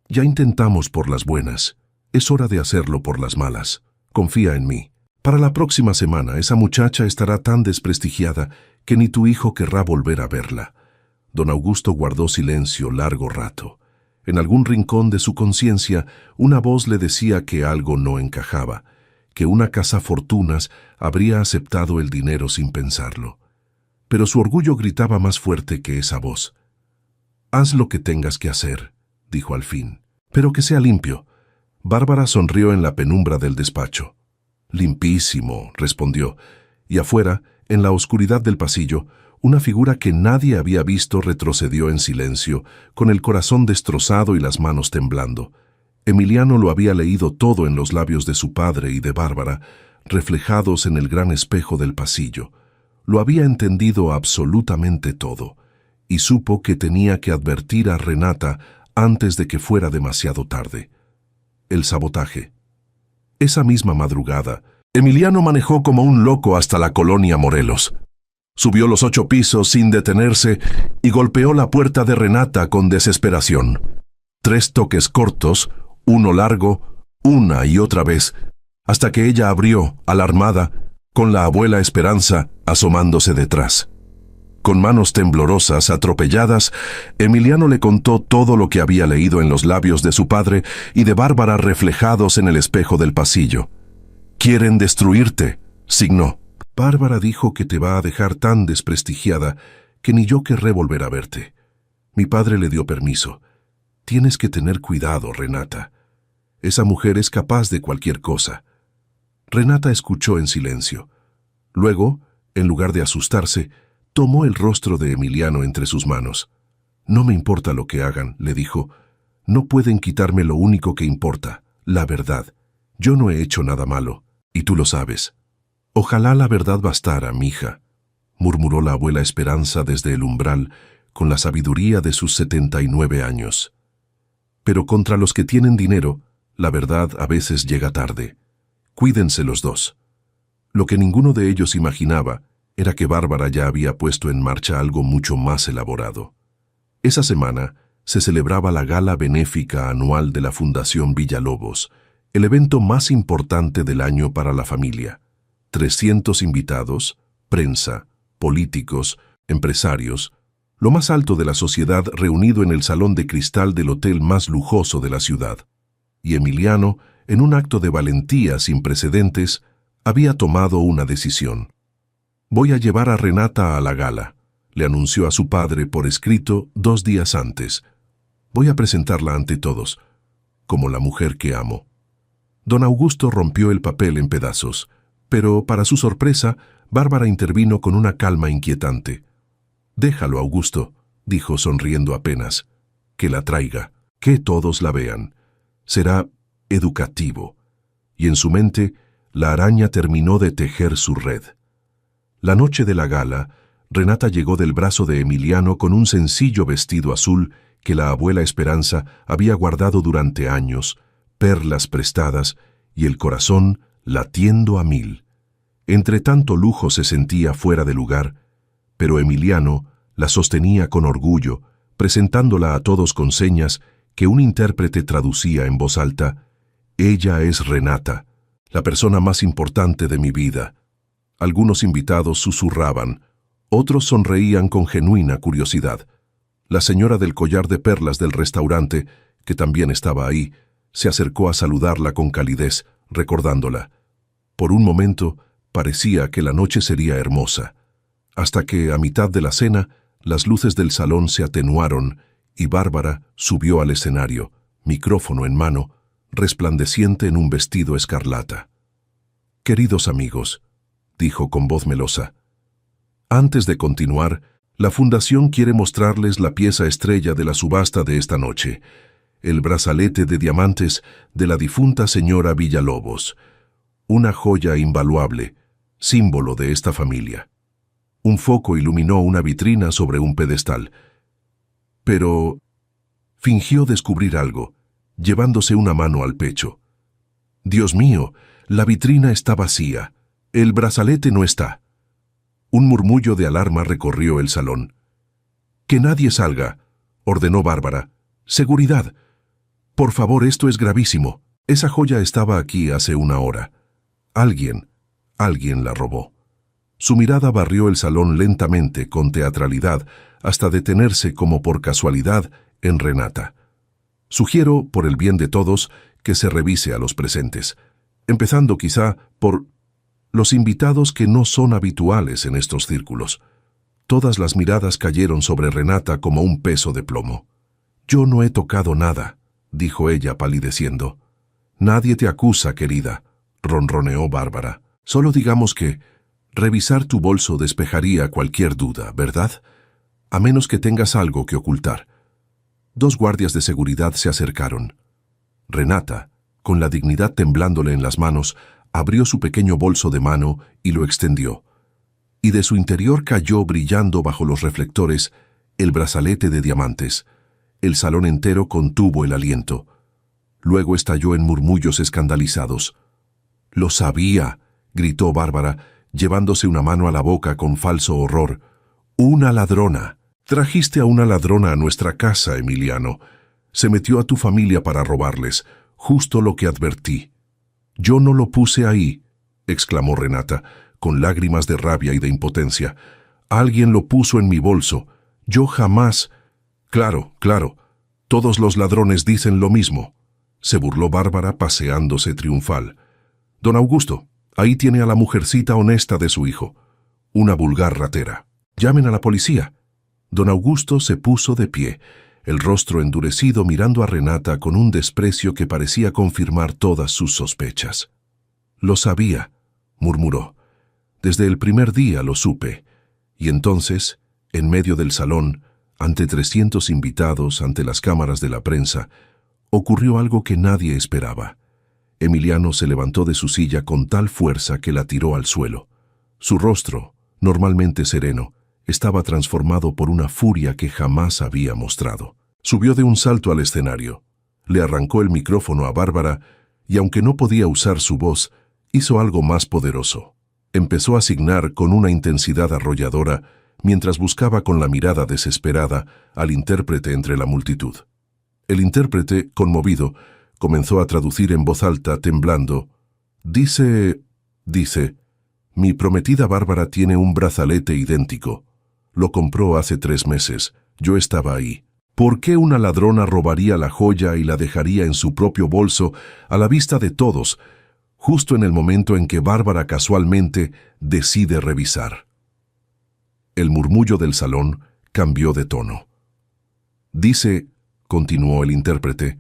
Ya intentamos por las buenas. Es hora de hacerlo por las malas. Confía en mí. Para la próxima semana esa muchacha estará tan desprestigiada que ni tu hijo querrá volver a verla. Don Augusto guardó silencio largo rato. En algún rincón de su conciencia, una voz le decía que algo no encajaba, que una cazafortunas habría aceptado el dinero sin pensarlo. Pero su orgullo gritaba más fuerte que esa voz. «Haz lo que tengas que hacer», dijo al fin, «pero que sea limpio». Bárbara sonrió en la penumbra del despacho. «Limpísimo», respondió, y afuera, en la oscuridad del pasillo, una figura que nadie había visto retrocedió en silencio, con el corazón destrozado y las manos temblando. Emiliano lo había leído todo en los labios de su padre y de Bárbara, reflejados en el gran espejo del pasillo. Lo había entendido absolutamente todo, y supo que tenía que advertir a Renata antes de que fuera demasiado tarde. El sabotaje. Esa misma madrugada, Emiliano manejó como un loco hasta la colonia Morelos. Subió los 8 pisos sin detenerse y golpeó la puerta de Renata con desesperación. 3 toques cortos, uno largo, una y otra vez, hasta que ella abrió, alarmada, con la abuela Esperanza asomándose detrás. Con manos temblorosas, atropelladas, Emiliano le contó todo lo que había leído en los labios de su padre y de Bárbara reflejados en el espejo del pasillo. «Quieren destruirte», signó. «Bárbara dijo que te va a dejar tan desprestigiada que ni yo querré volver a verte. Mi padre le dio permiso. Tienes que tener cuidado, Renata. Esa mujer es capaz de cualquier cosa». Renata escuchó en silencio. Luego, en lugar de asustarse, tomó el rostro de Emiliano entre sus manos. «No me importa lo que hagan», le dijo. «No pueden quitarme lo único que importa, la verdad. Yo no he hecho nada malo, y tú lo sabes». «Ojalá la verdad bastara, mija», murmuró la abuela Esperanza desde el umbral, con la sabiduría de sus 79 años. «Pero contra los que tienen dinero, la verdad a veces llega tarde. Cuídense los dos». Lo que ninguno de ellos imaginaba era que Bárbara ya había puesto en marcha algo mucho más elaborado. Esa semana se celebraba la gala benéfica anual de la Fundación Villalobos, el evento más importante del año para la familia. 300 invitados, prensa, políticos, empresarios, lo más alto de la sociedad reunido en el salón de cristal del hotel más lujoso de la ciudad. Y Emiliano, en un acto de valentía sin precedentes, había tomado una decisión. «Voy a llevar a Renata a la gala», le anunció a su padre por escrito 2 días antes. «Voy a presentarla ante todos, como la mujer que amo». Don Augusto rompió el papel en pedazos, pero, para su sorpresa, Bárbara intervino con una calma inquietante. «Déjalo, Augusto», dijo sonriendo apenas. «Que la traiga, que todos la vean. Será educativo». Y en su mente, la araña terminó de tejer su red. La noche de la gala, Renata llegó del brazo de Emiliano con un sencillo vestido azul que la abuela Esperanza había guardado durante años, perlas prestadas y el corazón latiendo a 1000. Entre tanto lujo se sentía fuera de lugar, pero Emiliano la sostenía con orgullo, presentándola a todos con señas que un intérprete traducía en voz alta: «Ella es Renata, la persona más importante de mi vida». Algunos invitados susurraban, otros sonreían con genuina curiosidad. La señora del collar de perlas del restaurante, que también estaba ahí, se acercó a saludarla con calidez, recordándola. Por un momento, parecía que la noche sería hermosa, hasta que, a mitad de la cena, las luces del salón se atenuaron y Bárbara subió al escenario, micrófono en mano, resplandeciente en un vestido escarlata. «Queridos amigos», dijo con voz melosa, «antes de continuar, la Fundación quiere mostrarles la pieza estrella de la subasta de esta noche, el brazalete de diamantes de la difunta señora Villalobos, una joya invaluable, símbolo de esta familia». Un foco iluminó una vitrina sobre un pedestal. Pero fingió descubrir algo, llevándose una mano al pecho. «Dios mío, la vitrina está vacía. El brazalete no está». Un murmullo de alarma recorrió el salón. «Que nadie salga», ordenó Bárbara. «Seguridad. Por favor, esto es gravísimo. Esa joya estaba aquí hace 1 hora. Alguien la robó». Su mirada barrió el salón lentamente, con teatralidad, hasta detenerse como por casualidad en Renata. «Sugiero, por el bien de todos, que se revise a los presentes, empezando quizá por los invitados que no son habituales en estos círculos». Todas las miradas cayeron sobre Renata como un peso de plomo. «Yo no he tocado nada», dijo ella palideciendo. «Nadie te acusa, querida», ronroneó Bárbara. «Solo digamos que revisar tu bolso despejaría cualquier duda, ¿verdad? A menos que tengas algo que ocultar». 2 guardias de seguridad se acercaron. Renata, con la dignidad temblándole en las manos, abrió su pequeño bolso de mano y lo extendió. Y de su interior cayó, brillando bajo los reflectores, el brazalete de diamantes. El salón entero contuvo el aliento. Luego estalló en murmullos escandalizados. «¡Lo sabía!», gritó Bárbara, llevándose una mano a la boca con falso horror. «¡Una ladrona! Trajiste a una ladrona a nuestra casa, Emiliano. Se metió a tu familia para robarles, justo lo que advertí». «Yo no lo puse ahí», exclamó Renata, con lágrimas de rabia y de impotencia. «Alguien lo puso en mi bolso. Yo jamás». «Claro, claro. Todos los ladrones dicen lo mismo», se burló Bárbara, paseándose triunfal. «Don Augusto, ahí tiene a la mujercita honesta de su hijo. Una vulgar ratera. Llamen a la policía». Don Augusto se puso de pie, el rostro endurecido, mirando a Renata con un desprecio que parecía confirmar todas sus sospechas. «Lo sabía», murmuró. «Desde el primer día lo supe». Y entonces, en medio del salón, ante 300 invitados, ante las cámaras de la prensa, ocurrió algo que nadie esperaba. Emiliano se levantó de su silla con tal fuerza que la tiró al suelo. Su rostro, normalmente sereno, estaba transformado por una furia que jamás había mostrado. Subió de un salto al escenario, le arrancó el micrófono a Bárbara y, aunque no podía usar su voz, hizo algo más poderoso. Empezó a signar con una intensidad arrolladora mientras buscaba con la mirada desesperada al intérprete entre la multitud. El intérprete, conmovido, comenzó a traducir en voz alta, temblando. Dice, Mi prometida Bárbara tiene un brazalete idéntico. Lo compró hace 3 meses. Yo estaba ahí. ¿Por qué una ladrona robaría la joya y la dejaría en su propio bolso a la vista de todos, justo en el momento en que Bárbara casualmente decide revisar? El murmullo del salón cambió de tono. Dice, continuó el intérprete,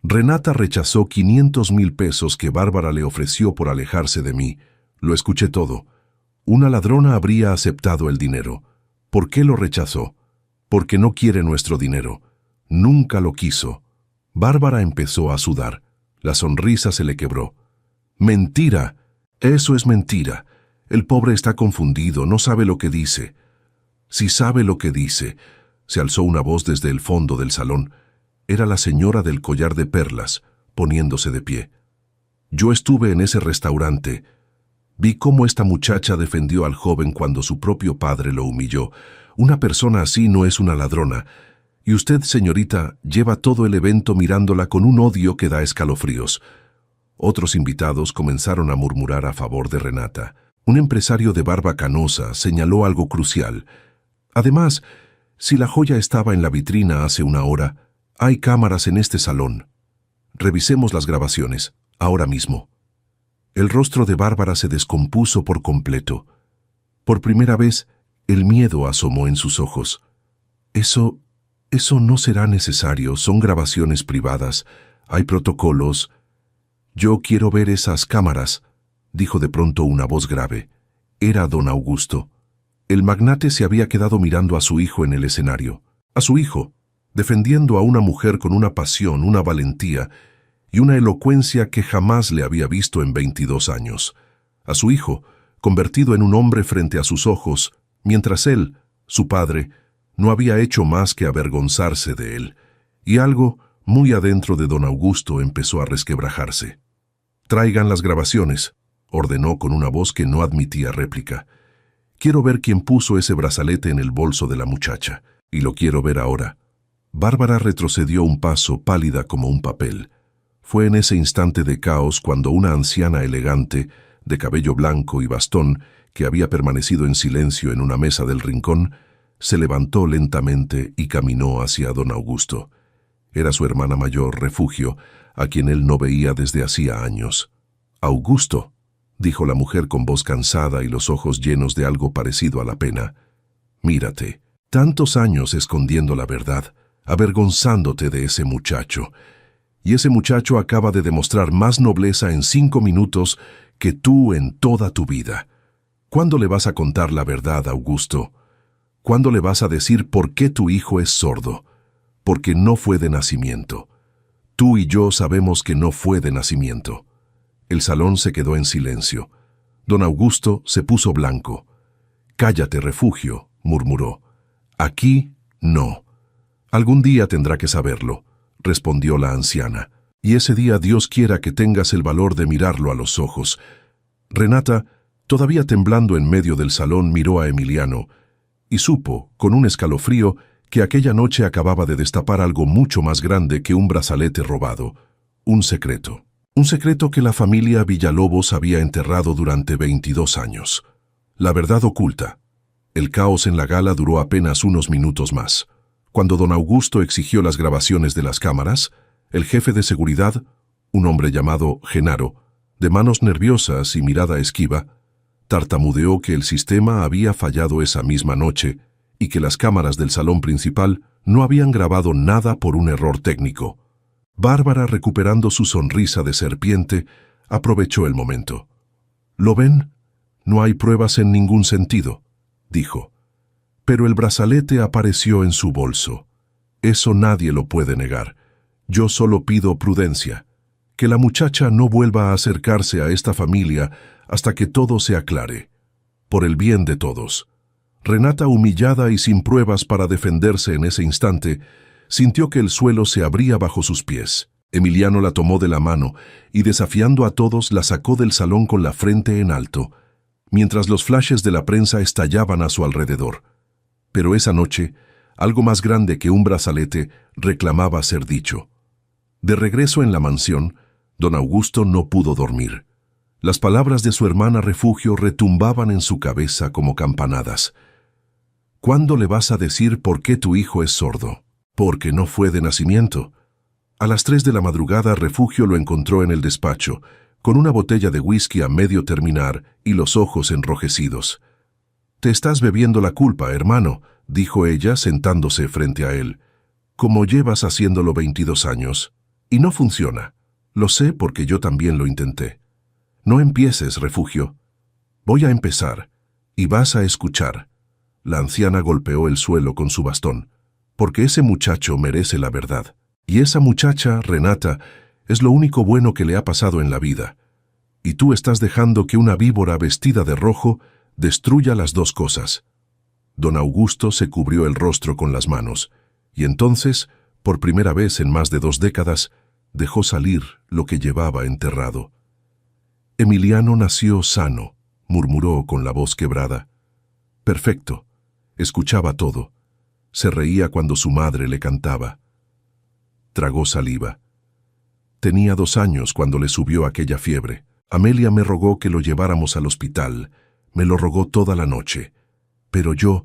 Renata rechazó 500,000 pesos que Bárbara le ofreció por alejarse de mí. Lo escuché todo. Una ladrona habría aceptado el dinero. ¿Por qué lo rechazó? Porque no quiere nuestro dinero. Nunca lo quiso. Bárbara empezó a sudar. La sonrisa se le quebró. ¡Mentira! Eso es mentira. El pobre está confundido, no sabe lo que dice. Si sabe lo que dice, se alzó una voz desde el fondo del salón. Era la señora del collar de perlas, poniéndose de pie. Yo estuve en ese restaurante. Vi cómo esta muchacha defendió al joven cuando su propio padre lo humilló. Una persona así no es una ladrona. Y usted, señorita, lleva todo el evento mirándola con un odio que da escalofríos. Otros invitados comenzaron a murmurar a favor de Renata. Un empresario de barba canosa señaló algo crucial. Además, si la joya estaba en la vitrina hace una hora, hay cámaras en este salón. Revisemos las grabaciones, ahora mismo. El rostro de Bárbara se descompuso por completo. Por primera vez, el miedo asomó en sus ojos. Eso no será necesario, son grabaciones privadas, hay protocolos. Yo quiero ver esas cámaras, dijo de pronto una voz grave. Era don Augusto. El magnate se había quedado mirando a su hijo en el escenario. A su hijo, defendiendo a una mujer con una pasión, una valentía y una elocuencia que jamás le había visto en 22 años. A su hijo, convertido en un hombre frente a sus ojos, mientras él, su padre, no había hecho más que avergonzarse de él, y algo muy adentro de don Augusto empezó a resquebrajarse. «Traigan las grabaciones», ordenó con una voz que no admitía réplica. «Quiero ver quién puso ese brazalete en el bolso de la muchacha, y lo quiero ver ahora». Bárbara retrocedió un paso, pálida como un papel. Fue en ese instante de caos cuando una anciana elegante, de cabello blanco y bastón, que había permanecido en silencio en una mesa del rincón, se levantó lentamente y caminó hacia don Augusto. Era su hermana mayor, Refugio, a quien él no veía desde hacía años. «Augusto», dijo la mujer con voz cansada y los ojos llenos de algo parecido a la pena. «Mírate, tantos años escondiendo la verdad, avergonzándote de ese muchacho. Y ese muchacho acaba de demostrar más nobleza en 5 minutos que tú en toda tu vida. ¿Cuándo le vas a contar la verdad, Augusto? ¿Cuándo le vas a decir por qué tu hijo es sordo? Porque no fue de nacimiento. Tú y yo sabemos que no fue de nacimiento». El salón se quedó en silencio. Don Augusto se puso blanco. «Cállate, Refugio», murmuró. «Aquí no». «Algún día tendrá que saberlo», respondió la anciana. «Y ese día Dios quiera que tengas el valor de mirarlo a los ojos». Renata, todavía temblando en medio del salón, miró a Emiliano y supo, con un escalofrío, que aquella noche acababa de destapar algo mucho más grande que un brazalete robado, un secreto. Un secreto que la familia Villalobos había enterrado durante 22 años. La verdad oculta. El caos en la gala duró apenas unos minutos más. Cuando don Augusto exigió las grabaciones de las cámaras, el jefe de seguridad, un hombre llamado Genaro, de manos nerviosas y mirada esquiva, tartamudeó que el sistema había fallado esa misma noche y que las cámaras del salón principal no habían grabado nada por un error técnico. Bárbara, recuperando su sonrisa de serpiente, aprovechó el momento. «¿Lo ven? No hay pruebas en ningún sentido», dijo. «Pero el brazalete apareció en su bolso. Eso nadie lo puede negar. Yo solo pido prudencia. Que la muchacha no vuelva a acercarse a esta familia hasta que todo se aclare. Por el bien de todos». Renata, humillada y sin pruebas para defenderse en ese instante, sintió que el suelo se abría bajo sus pies. Emiliano la tomó de la mano y, desafiando a todos, la sacó del salón con la frente en alto, mientras los flashes de la prensa estallaban a su alrededor. Pero esa noche, algo más grande que un brazalete reclamaba ser dicho. De regreso en la mansión, don Augusto no pudo dormir. Las palabras de su hermana Refugio retumbaban en su cabeza como campanadas. ¿Cuándo le vas a decir por qué tu hijo es sordo? Porque no fue de nacimiento. A las 3 de la madrugada, Refugio lo encontró en el despacho, con una botella de whisky a medio terminar y los ojos enrojecidos. «Te estás bebiendo la culpa, hermano», dijo ella sentándose frente a él. «Como llevas haciéndolo 22 años. Y no funciona. Lo sé porque yo también lo intenté. No empieces, Refugio. Voy a empezar, y vas a escuchar». La anciana golpeó el suelo con su bastón, porque ese muchacho merece la verdad. Y esa muchacha, Renata, es lo único bueno que le ha pasado en la vida. Y tú estás dejando que una víbora vestida de rojo destruya las dos cosas. Don Augusto se cubrió el rostro con las manos, y entonces, por primera vez en más de 2 décadas, dejó salir lo que llevaba enterrado. Emiliano nació sano, murmuró con la voz quebrada. Perfecto. Escuchaba todo. Se reía cuando su madre le cantaba. Tragó saliva. Tenía 2 años cuando le subió aquella fiebre. Amelia me rogó que lo lleváramos al hospital. Me lo rogó toda la noche. Pero yo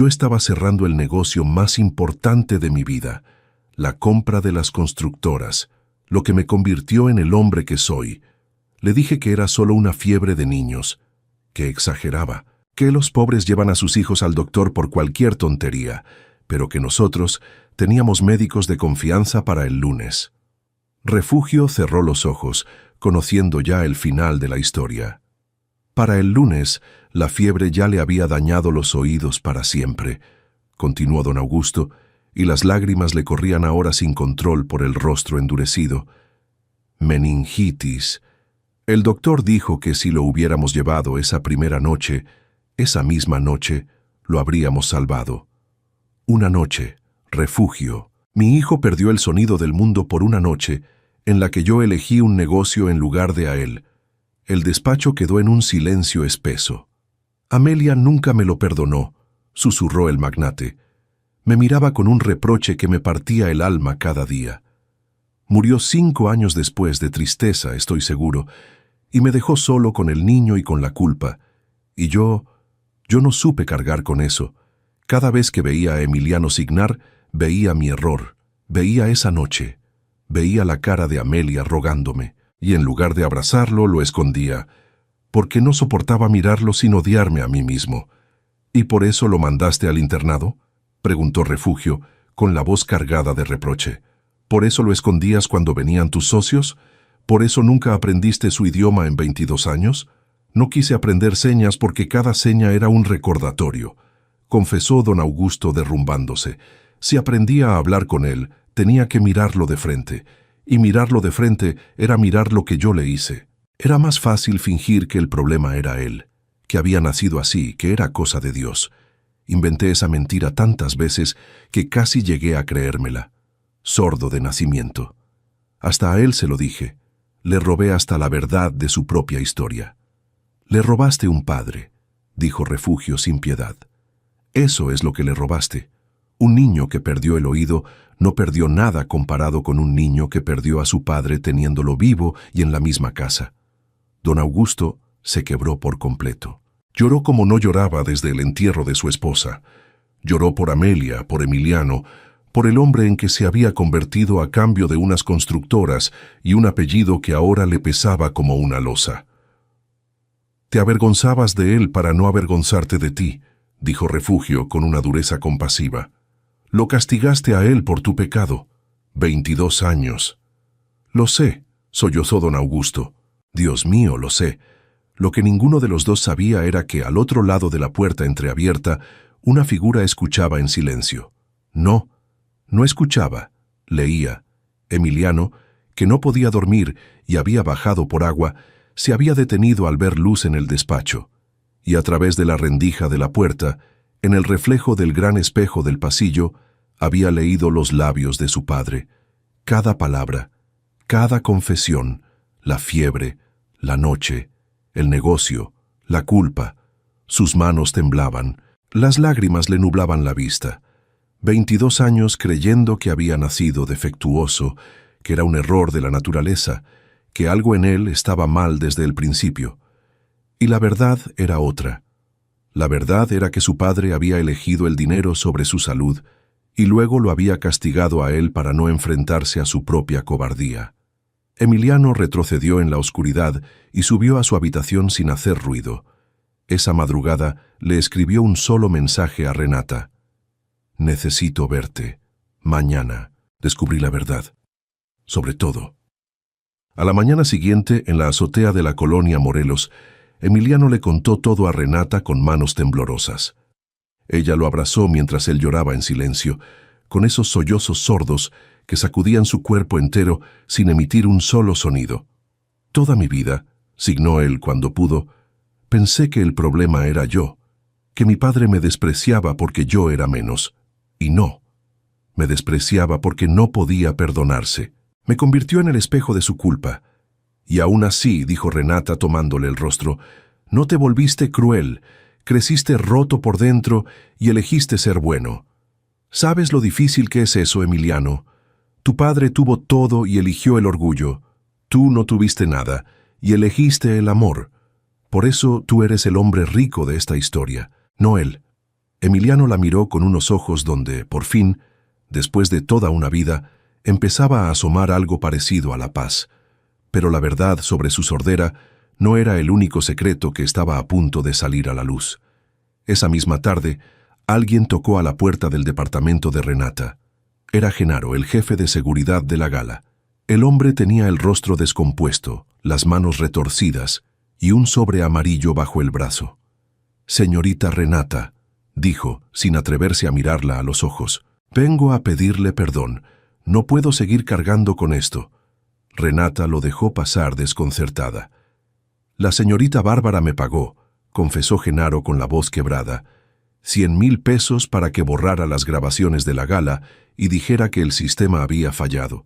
estaba cerrando el negocio más importante de mi vida, la compra de las constructoras, lo que me convirtió en el hombre que soy. Le dije que era solo una fiebre de niños, que exageraba, que los pobres llevan a sus hijos al doctor por cualquier tontería, pero que nosotros teníamos médicos de confianza para el lunes. Refugio cerró los ojos, conociendo ya el final de la historia. Para el lunes, la fiebre ya le había dañado los oídos para siempre, continuó don Augusto, y las lágrimas le corrían ahora sin control por el rostro endurecido. Meningitis. El doctor dijo que si lo hubiéramos llevado esa primera noche, esa misma noche, lo habríamos salvado. Una noche, Refugio. Mi hijo perdió el sonido del mundo por una noche en la que yo elegí un negocio en lugar de a él. El despacho quedó en un silencio espeso. Amelia nunca me lo perdonó, susurró el magnate. Me miraba con un reproche que me partía el alma cada día. Murió 5 años después de tristeza, estoy seguro, y me dejó solo con el niño y con la culpa. Y yo no supe cargar con eso. Cada vez que veía a Emiliano signar, veía mi error, veía esa noche, veía la cara de Amelia rogándome, y en lugar de abrazarlo lo escondía, porque no soportaba mirarlo sin odiarme a mí mismo. ¿Y por eso lo mandaste al internado?, preguntó Refugio, con la voz cargada de reproche. ¿Por eso lo escondías cuando venían tus socios? ¿Por eso nunca aprendiste su idioma en 22 años? No quise aprender señas porque cada seña era un recordatorio, confesó don Augusto derrumbándose. Si aprendía a hablar con él, tenía que mirarlo de frente, y mirarlo de frente era mirar lo que yo le hice. Era más fácil fingir que el problema era él, que había nacido así, que era cosa de Dios. Inventé esa mentira tantas veces que casi llegué a creérmela. Sordo de nacimiento. Hasta a él se lo dije. Le robé hasta la verdad de su propia historia. Le robaste un padre, dijo Refugio sin piedad. Eso es lo que le robaste. Un niño que perdió el oído no perdió nada comparado con un niño que perdió a su padre teniéndolo vivo y en la misma casa. Don Augusto se quebró por completo. Lloró como no lloraba desde el entierro de su esposa. Lloró por Amelia, por Emiliano, por el hombre en que se había convertido a cambio de unas constructoras y un apellido que ahora le pesaba como una losa. Te avergonzabas de él para no avergonzarte de ti, dijo Refugio con una dureza compasiva. Lo castigaste a él por tu pecado. 22 años. Lo sé, sollozó don Augusto. Dios mío, lo sé. Lo que ninguno de los dos sabía era que al otro lado de la puerta entreabierta, una figura escuchaba en silencio. No escuchaba, leía. Emiliano, que no podía dormir y había bajado por agua, se había detenido al ver luz en el despacho, y a través de la rendija de la puerta, en el reflejo del gran espejo del pasillo, había leído los labios de su padre. Cada palabra, cada confesión, la fiebre, la noche, el negocio, la culpa. Sus manos temblaban, las lágrimas le nublaban la vista. 22 años creyendo que había nacido defectuoso, que era un error de la naturaleza, que algo en él estaba mal desde el principio. Y la verdad era otra. La verdad era que su padre había elegido el dinero sobre su salud y luego lo había castigado a él para no enfrentarse a su propia cobardía. Emiliano retrocedió en la oscuridad y subió a su habitación sin hacer ruido. Esa madrugada le escribió un solo mensaje a Renata. «Necesito verte. Mañana descubrí la verdad. Sobre todo». A la mañana siguiente, en la azotea de la colonia Morelos, Emiliano le contó todo a Renata con manos temblorosas. Ella lo abrazó mientras él lloraba en silencio, con esos sollozos sordos que sacudían su cuerpo entero sin emitir un solo sonido. «Toda mi vida», signó él cuando pudo, «pensé que el problema era yo, que mi padre me despreciaba porque yo era menos. Y no, me despreciaba porque no podía perdonarse. Me convirtió en el espejo de su culpa. Y aún así», dijo Renata tomándole el rostro, «no te volviste cruel, creciste roto por dentro y elegiste ser bueno. ¿Sabes lo difícil que es eso, Emiliano? Tu padre tuvo todo y eligió el orgullo. Tú no tuviste nada y elegiste el amor. Por eso tú eres el hombre rico de esta historia, no él». Emiliano la miró con unos ojos donde, por fin, después de toda una vida, empezaba a asomar algo parecido a la paz. Pero la verdad sobre su sordera no era el único secreto que estaba a punto de salir a la luz. Esa misma tarde, alguien tocó a la puerta del departamento de Renata. Era Genaro, el jefe de seguridad de la gala. El hombre tenía el rostro descompuesto, las manos retorcidas y un sobre amarillo bajo el brazo. «Señorita Renata», dijo, sin atreverse a mirarla a los ojos, «vengo a pedirle perdón. No puedo seguir cargando con esto». Renata lo dejó pasar desconcertada. «La señorita Bárbara me pagó», confesó Genaro con la voz quebrada, 100,000 pesos para que borrara las grabaciones de la gala y dijera que el sistema había fallado.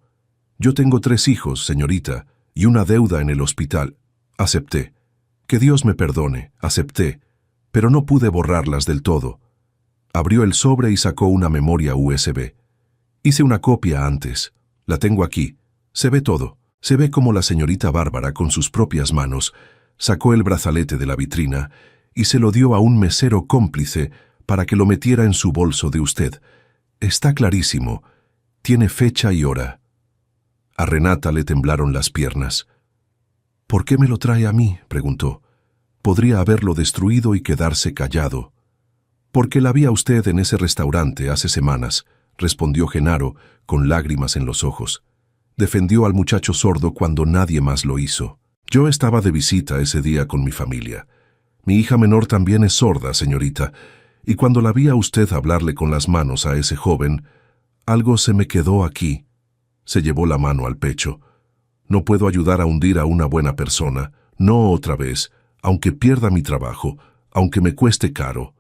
«Yo tengo 3 hijos, señorita, y una deuda en el hospital». Acepté. «Que Dios me perdone», acepté, pero no pude borrarlas del todo. Abrió el sobre y sacó una memoria USB. «Hice una copia antes. La tengo aquí. Se ve todo. Se ve como la señorita Bárbara, con sus propias manos, sacó el brazalete de la vitrina y se lo dio a un mesero cómplice para que lo metiera en su bolso de usted. Está clarísimo. Tiene fecha y hora». A Renata le temblaron las piernas. «¿Por qué me lo trae a mí?», preguntó. «Podría haberlo destruido y quedarse callado». «Porque la vi a usted en ese restaurante hace semanas», respondió Genaro con lágrimas en los ojos. Defendió al muchacho sordo cuando nadie más lo hizo. «Yo estaba de visita ese día con mi familia. Mi hija menor también es sorda, señorita, y cuando la vi a usted hablarle con las manos a ese joven, algo se me quedó aquí». Se llevó la mano al pecho. «No puedo ayudar a hundir a una buena persona, no otra vez, aunque pierda mi trabajo, aunque me cueste caro».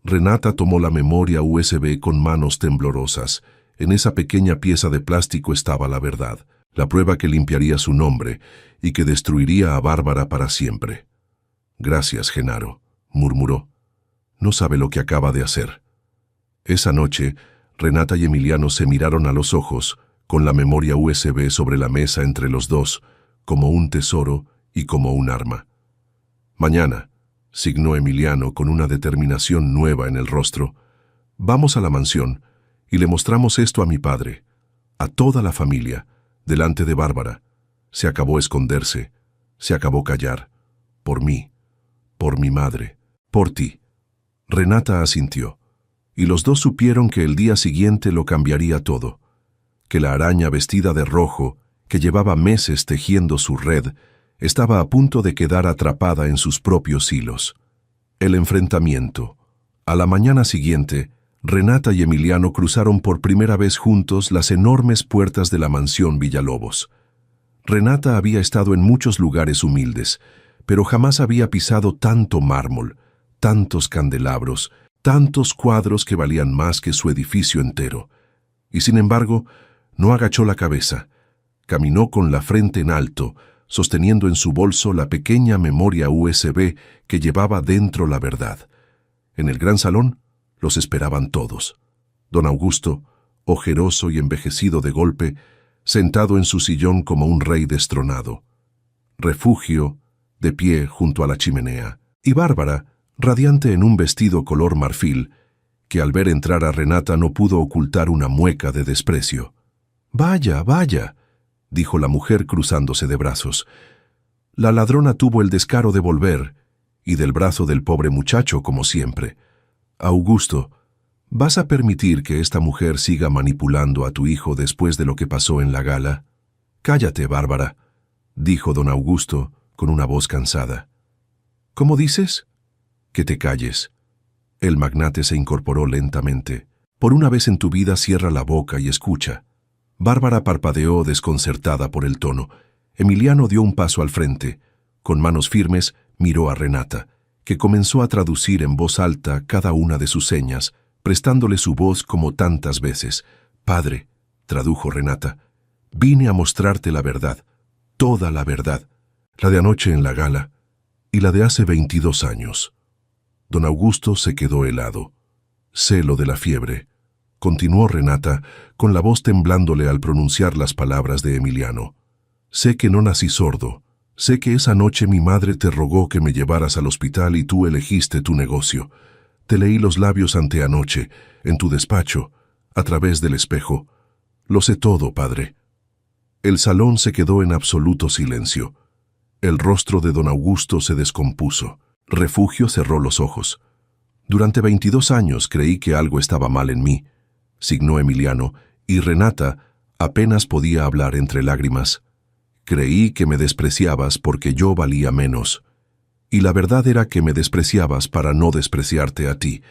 Renata tomó la memoria USB con manos temblorosas. En esa pequeña pieza de plástico estaba la verdad, la prueba que limpiaría su nombre y que destruiría a Bárbara para siempre. «Gracias, Genaro», murmuró. «No sabe lo que acaba de hacer». Esa noche, Renata y Emiliano se miraron a los ojos, con la memoria USB sobre la mesa entre los dos, como un tesoro y como un arma. «Mañana», signó Emiliano con una determinación nueva en el rostro, «vamos a la mansión y le mostramos esto a mi padre, a toda la familia, delante de Bárbara. Se acabó esconderse, se acabó callar. Por mí, por mi madre, por ti». Renata asintió, y los dos supieron que el día siguiente lo cambiaría todo, que la araña vestida de rojo, que llevaba meses tejiendo su red, estaba a punto de quedar atrapada en sus propios hilos. El enfrentamiento. A la mañana siguiente, Renata y Emiliano cruzaron por primera vez juntos las enormes puertas de la mansión Villalobos. Renata había estado en muchos lugares humildes, pero jamás había pisado tanto mármol, tantos candelabros, tantos cuadros que valían más que su edificio entero. Y sin embargo, no agachó la cabeza. Caminó con la frente en alto, sosteniendo en su bolso la pequeña memoria USB que llevaba dentro la verdad. En el gran salón los esperaban todos. Don Augusto, ojeroso y envejecido de golpe, sentado en su sillón como un rey destronado. Refugio, de pie junto a la chimenea, y Bárbara, radiante en un vestido color marfil, que al ver entrar a Renata no pudo ocultar una mueca de desprecio. «Vaya, vaya», dijo la mujer cruzándose de brazos. La ladrona tuvo el descaro de volver, y del brazo del pobre muchacho, como siempre. «Augusto, ¿vas a permitir que esta mujer siga manipulando a tu hijo después de lo que pasó en la gala?» «Cállate, Bárbara», dijo don Augusto con una voz cansada. «¿Cómo dices?» «Que te calles». El magnate se incorporó lentamente. «Por una vez en tu vida cierra la boca y escucha». Bárbara parpadeó desconcertada por el tono. Emiliano dio un paso al frente. Con manos firmes miró a Renata, que comenzó a traducir en voz alta cada una de sus señas, prestándole su voz como tantas veces. «Padre», tradujo Renata, «vine a mostrarte la verdad, toda la verdad, la de anoche en la gala y la de hace 22 años». Don Augusto se quedó helado. «Sé lo de la fiebre», continuó Renata, con la voz temblándole al pronunciar las palabras de Emiliano. «Sé que no nací sordo. Sé que esa noche mi madre te rogó que me llevaras al hospital y tú elegiste tu negocio. Te leí los labios anteanoche, en tu despacho, a través del espejo. Lo sé todo, padre». El salón se quedó en absoluto silencio. El rostro de don Augusto se descompuso. Refugio cerró los ojos. «Durante 22 años creí que algo estaba mal en mí», signó Emiliano, y Renata apenas podía hablar entre lágrimas. «Creí que me despreciabas porque yo valía menos. Y la verdad era que me despreciabas para no despreciarte a ti.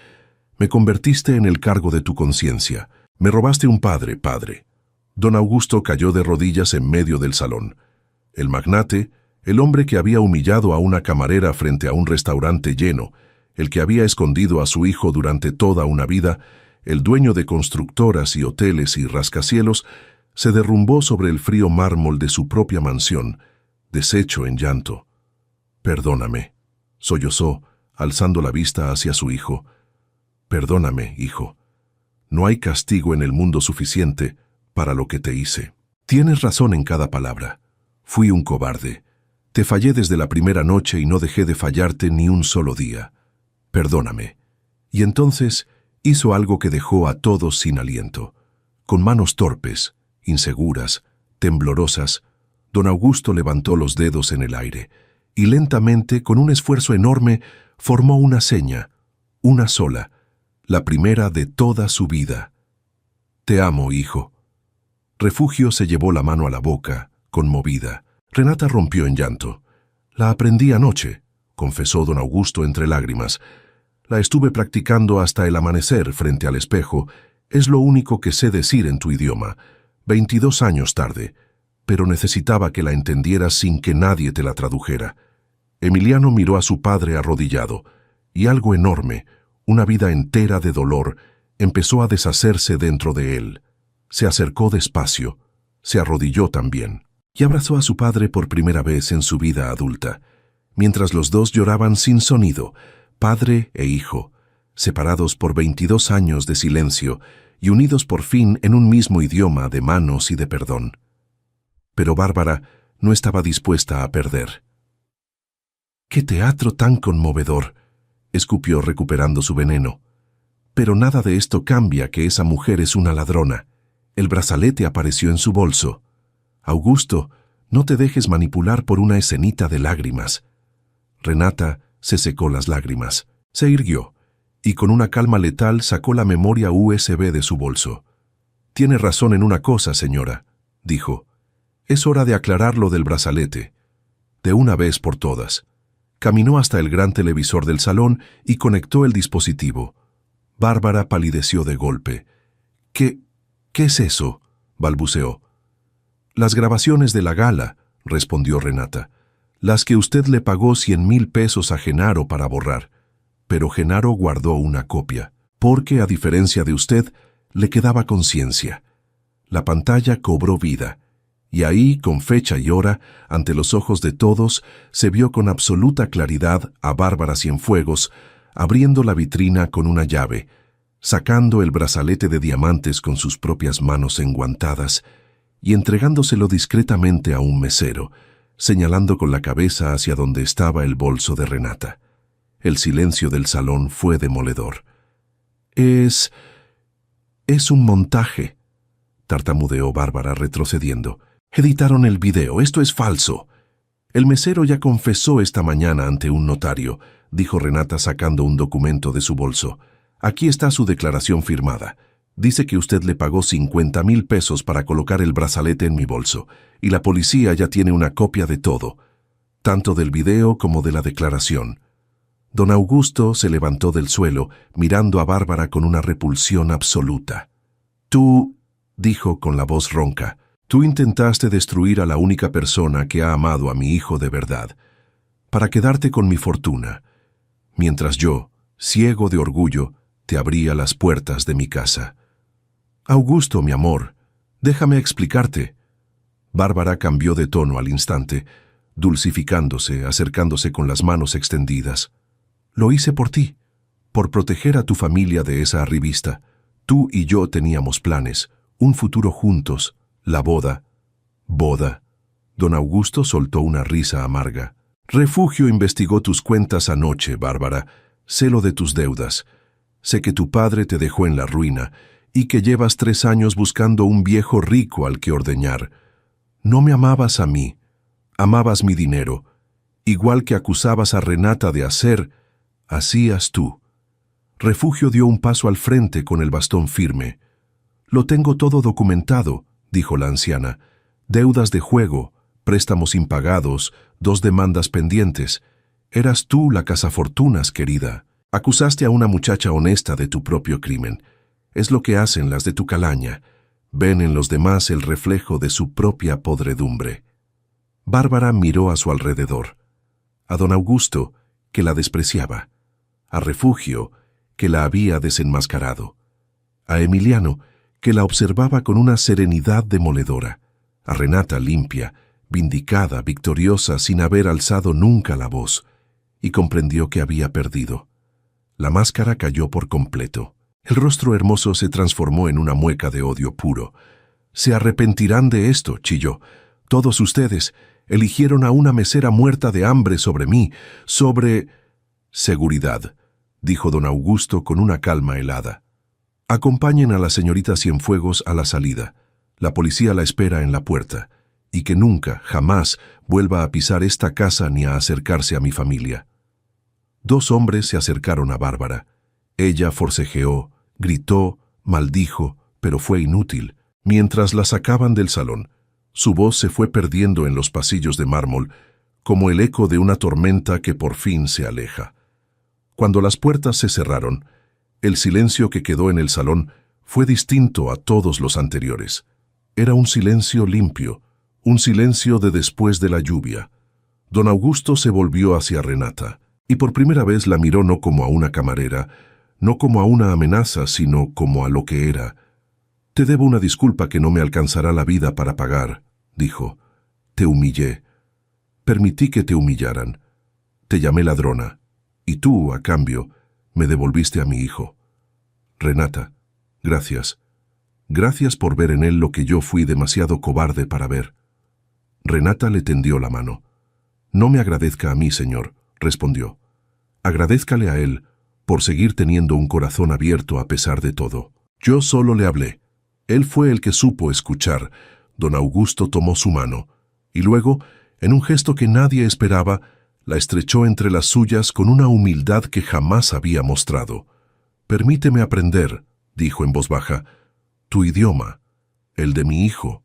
Me convertiste en el cargo de tu conciencia. Me robaste un padre, padre». Don Augusto cayó de rodillas en medio del salón. El magnate, el hombre que había humillado a una camarera frente a un restaurante lleno, el que había escondido a su hijo durante toda una vida, el dueño de constructoras y hoteles y rascacielos, se derrumbó sobre el frío mármol de su propia mansión, deshecho en llanto. «Perdóname», sollozó, alzando la vista hacia su hijo. «Perdóname, hijo. No hay castigo en el mundo suficiente para lo que te hice. Tienes razón en cada palabra. Fui un cobarde. Te fallé desde la primera noche y no dejé de fallarte ni un solo día. Perdóname». Y entonces hizo algo que dejó a todos sin aliento. Con manos torpes, inseguras, temblorosas, don Augusto levantó los dedos en el aire y lentamente, con un esfuerzo enorme, formó una seña, una sola, la primera de toda su vida. «Te amo, hijo». Refugio se llevó la mano a la boca, conmovida. Renata rompió en llanto. «La aprendí anoche», confesó don Augusto entre lágrimas. «La estuve practicando hasta el amanecer frente al espejo. Es lo único que sé decir en tu idioma. 22 años tarde, pero necesitaba que la entendieras sin que nadie te la tradujera». Emiliano miró a su padre arrodillado, y algo enorme, una vida entera de dolor, empezó a deshacerse dentro de él. Se acercó despacio, se arrodilló también, y abrazó a su padre por primera vez en su vida adulta, mientras los dos lloraban sin sonido, padre e hijo, separados por 22 años de silencio y unidos por fin en un mismo idioma de manos y de perdón. Pero Bárbara no estaba dispuesta a perder. «¡Qué teatro tan conmovedor!», escupió recuperando su veneno. «Pero nada de esto cambia que esa mujer es una ladrona. El brazalete apareció en su bolso. Augusto, no te dejes manipular por una escenita de lágrimas». Renata se secó las lágrimas, se irguió, y con una calma letal sacó la memoria USB de su bolso. «Tiene razón en una cosa, señora», dijo. «Es hora de aclarar lo del brazalete. De una vez por todas». Caminó hasta el gran televisor del salón y conectó el dispositivo. Bárbara palideció de golpe. ¿Qué es eso?», balbuceó. «Las grabaciones de la gala», respondió Renata. «Las que usted le pagó 100,000 pesos a Genaro para borrar. Pero Genaro guardó una copia, porque, a diferencia de usted, le quedaba conciencia. La pantalla cobró vida, y ahí, con fecha y hora, ante los ojos de todos, se vio con absoluta claridad a Bárbara Cienfuegos abriendo la vitrina con una llave, sacando el brazalete de diamantes con sus propias manos enguantadas y entregándoselo discretamente a un mesero, señalando con la cabeza hacia donde estaba el bolso de Renata. El silencio del salón fue demoledor. Es un montaje, tartamudeó Bárbara retrocediendo. Editaron el video, esto es falso. El mesero ya confesó esta mañana ante un notario, dijo Renata sacando un documento de su bolso. Aquí está su declaración firmada. Dice que usted le pagó 50,000 pesos para colocar el brazalete en mi bolso, y la policía ya tiene una copia de todo, tanto del video como de la declaración. Don Augusto se levantó del suelo, mirando a Bárbara con una repulsión absoluta. Tú, dijo con la voz ronca, tú intentaste destruir a la única persona que ha amado a mi hijo de verdad, para quedarte con mi fortuna, mientras yo, ciego de orgullo, te abría las puertas de mi casa. Augusto, mi amor, déjame explicarte. Bárbara cambió de tono al instante, dulcificándose, acercándose con las manos extendidas. Lo hice por ti, por proteger a tu familia de esa arribista. Tú y yo teníamos planes, un futuro juntos, la boda. ¿Boda? Don Augusto soltó una risa amarga. Refugio investigó tus cuentas anoche, Bárbara. Sé lo de tus deudas. Sé que tu padre te dejó en la ruina y que llevas 3 años buscando un viejo rico al que ordeñar. No me amabas a mí, amabas mi dinero. Igual que acusabas a Renata de hacer, hacías tú. Refugio dio un paso al frente con el bastón firme. Lo tengo todo documentado, dijo la anciana. Deudas de juego, préstamos impagados, 2 demandas pendientes. Eras tú la cazafortunas, querida. Acusaste a una muchacha honesta de tu propio crimen. Es lo que hacen las de tu calaña. Ven en los demás el reflejo de su propia podredumbre. Bárbara miró a su alrededor. A don Augusto, que la despreciaba. A Refugio, que la había desenmascarado. A Emiliano, que la observaba con una serenidad demoledora. A Renata limpia, vindicada, victoriosa, sin haber alzado nunca la voz. Y comprendió que había perdido. La máscara cayó por completo. El rostro hermoso se transformó en una mueca de odio puro. «Se arrepentirán de esto», chilló. «Todos ustedes eligieron a una mesera muerta de hambre sobre mí, sobre...» «Seguridad», dijo don Augusto con una calma helada. «Acompañen a la señorita Cienfuegos a la salida. La policía la espera en la puerta. Y que nunca, jamás, vuelva a pisar esta casa ni a acercarse a mi familia». 2 hombres se acercaron a Bárbara. Ella forcejeó, gritó, maldijo, pero fue inútil. Mientras la sacaban del salón, su voz se fue perdiendo en los pasillos de mármol, como el eco de una tormenta que por fin se aleja. Cuando las puertas se cerraron, el silencio que quedó en el salón fue distinto a todos los anteriores. Era un silencio limpio, un silencio de después de la lluvia. Don Augusto se volvió hacia Renata, y por primera vez la miró no como a una camarera, no como a una amenaza, sino como a lo que era. «Te debo una disculpa que no me alcanzará la vida para pagar», dijo. «Te humillé. Permití que te humillaran. Te llamé ladrona. Y tú, a cambio, me devolviste a mi hijo. Renata, gracias. Gracias por ver en él lo que yo fui demasiado cobarde para ver». Renata le tendió la mano. «No me agradezca a mí, señor», respondió. «Agradézcale a él por seguir teniendo un corazón abierto a pesar de todo. Yo solo le hablé. Él fue el que supo escuchar». Don Augusto tomó su mano, y luego, en un gesto que nadie esperaba, la estrechó entre las suyas con una humildad que jamás había mostrado. «Permíteme aprender», dijo en voz baja, «tu idioma, el de mi hijo.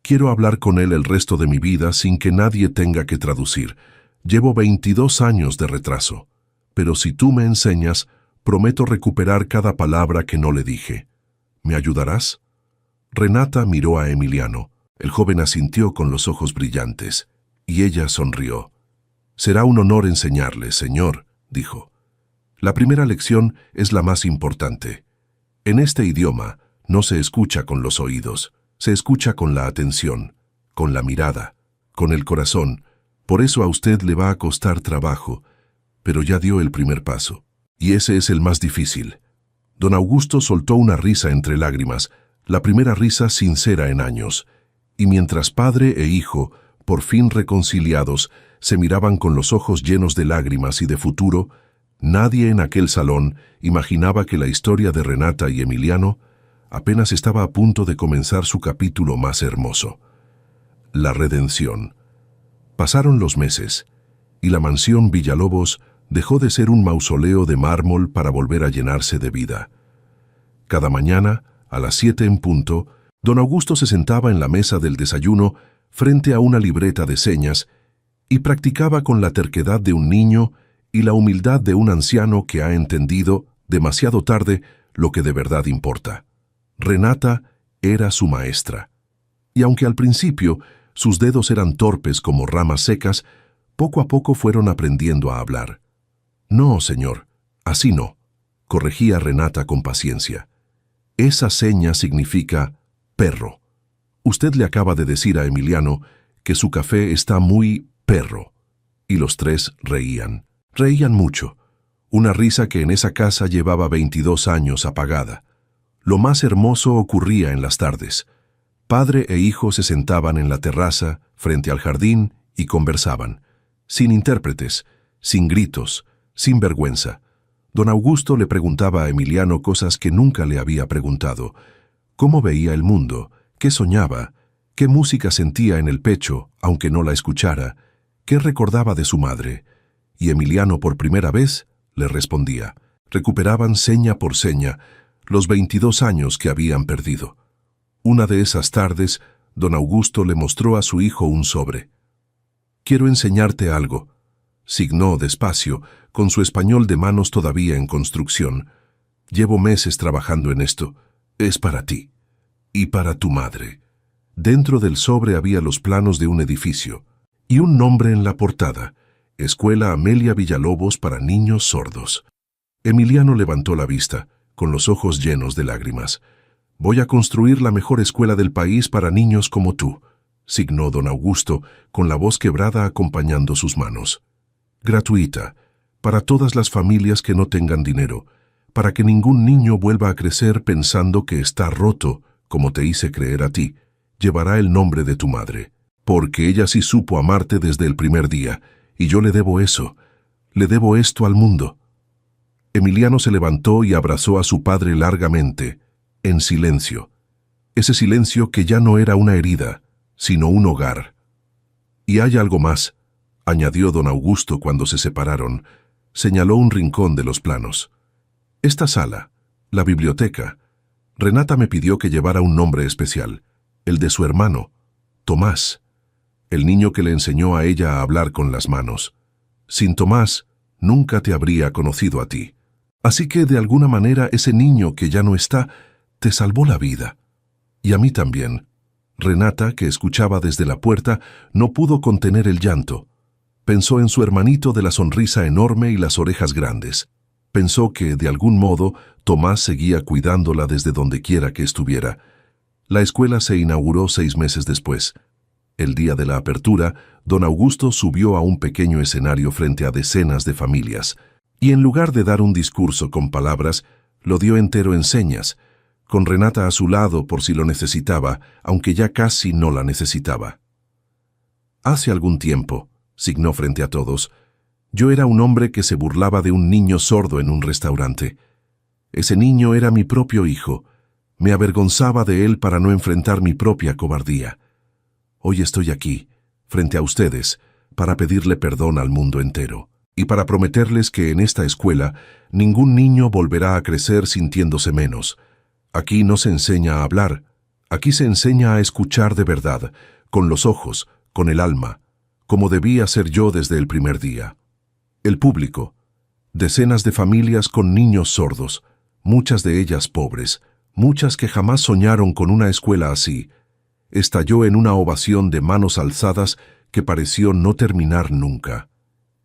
Quiero hablar con él el resto de mi vida sin que nadie tenga que traducir. Llevo 22 años de retraso, pero si tú me enseñas, prometo recuperar cada palabra que no le dije. ¿Me ayudarás?» Renata miró a Emiliano. El joven asintió con los ojos brillantes, y ella sonrió. «Será un honor enseñarle, señor», dijo. «La primera lección es la más importante. En este idioma no se escucha con los oídos, se escucha con la atención, con la mirada, con el corazón. Por eso a usted le va a costar trabajo, pero ya dio el primer paso. Y ese es el más difícil». Don Augusto soltó una risa entre lágrimas, la primera risa sincera en años, y mientras padre e hijo por fin reconciliados, se miraban con los ojos llenos de lágrimas y de futuro, nadie en aquel salón imaginaba que la historia de Renata y Emiliano apenas estaba a punto de comenzar su capítulo más hermoso. La redención. Pasaron los meses, y la mansión Villalobos dejó de ser un mausoleo de mármol para volver a llenarse de vida. Cada mañana, a las 7 en punto, don Augusto se sentaba en la mesa del desayuno frente a una libreta de señas y practicaba con la terquedad de un niño y la humildad de un anciano que ha entendido, demasiado tarde, lo que de verdad importa. Renata era su maestra. Y aunque al principio sus dedos eran torpes como ramas secas, poco a poco fueron aprendiendo a hablar. «No, señor, así no», corregía Renata con paciencia. «Esa seña significa perro. Usted le acaba de decir a Emiliano que su café está muy perro». Y los tres reían. Reían mucho. Una risa que en esa casa llevaba 22 años apagada. Lo más hermoso ocurría en las tardes. Padre e hijo se sentaban en la terraza, frente al jardín, y conversaban. Sin intérpretes, sin gritos, sin vergüenza. Don Augusto le preguntaba a Emiliano cosas que nunca le había preguntado. ¿Cómo veía el mundo? ¿Qué soñaba? ¿Qué música sentía en el pecho, aunque no la escuchara? ¿Qué recordaba de su madre? Y Emiliano por primera vez le respondía. Recuperaban seña por seña los 22 años que habían perdido. Una de esas tardes, don Augusto le mostró a su hijo un sobre. «Quiero enseñarte algo», signó despacio, con su español de manos todavía en construcción. «Llevo meses trabajando en esto. Es para ti. Y para tu madre». Dentro del sobre había los planos de un edificio y un nombre en la portada: Escuela Amelia Villalobos para niños sordos. Emiliano levantó la vista, con los ojos llenos de lágrimas. «Voy a construir la mejor escuela del país para niños como tú», signó don Augusto, con la voz quebrada acompañando sus manos. «Gratuita, para todas las familias que no tengan dinero, para que ningún niño vuelva a crecer pensando que está roto, como te hice creer a ti. Llevará el nombre de tu madre, porque ella sí supo amarte desde el primer día, y yo le debo eso, le debo esto al mundo». Emiliano se levantó y abrazó a su padre largamente, en silencio. Ese silencio que ya no era una herida, sino un hogar. «Y hay algo más», añadió don Augusto cuando se separaron. Señaló un rincón de los planos. «Esta sala, la biblioteca. Renata me pidió que llevara un nombre especial, el de su hermano, Tomás, el niño que le enseñó a ella a hablar con las manos. Sin Tomás, nunca te habría conocido a ti. Así que, de alguna manera, ese niño que ya no está, te salvó la vida. Y a mí también». Renata, que escuchaba desde la puerta, no pudo contener el llanto. Pensó en su hermanito de la sonrisa enorme y las orejas grandes. Pensó que, de algún modo, Tomás seguía cuidándola desde donde quiera que estuviera. La escuela se inauguró 6 meses después. El día de la apertura, don Augusto subió a un pequeño escenario frente a decenas de familias, y en lugar de dar un discurso con palabras, lo dio entero en señas, con Renata a su lado por si lo necesitaba, aunque ya casi no la necesitaba. «Hace algún tiempo», signó frente a todos, «yo era un hombre que se burlaba de un niño sordo en un restaurante. Ese niño era mi propio hijo. Me avergonzaba de él para no enfrentar mi propia cobardía. Hoy estoy aquí, frente a ustedes, para pedirle perdón al mundo entero, y para prometerles que en esta escuela ningún niño volverá a crecer sintiéndose menos. Aquí no se enseña a hablar, aquí se enseña a escuchar de verdad, con los ojos, con el alma, como debía ser yo desde el primer día». El público, decenas de familias con niños sordos, muchas de ellas pobres, muchas que jamás soñaron con una escuela así, estalló en una ovación de manos alzadas que pareció no terminar nunca.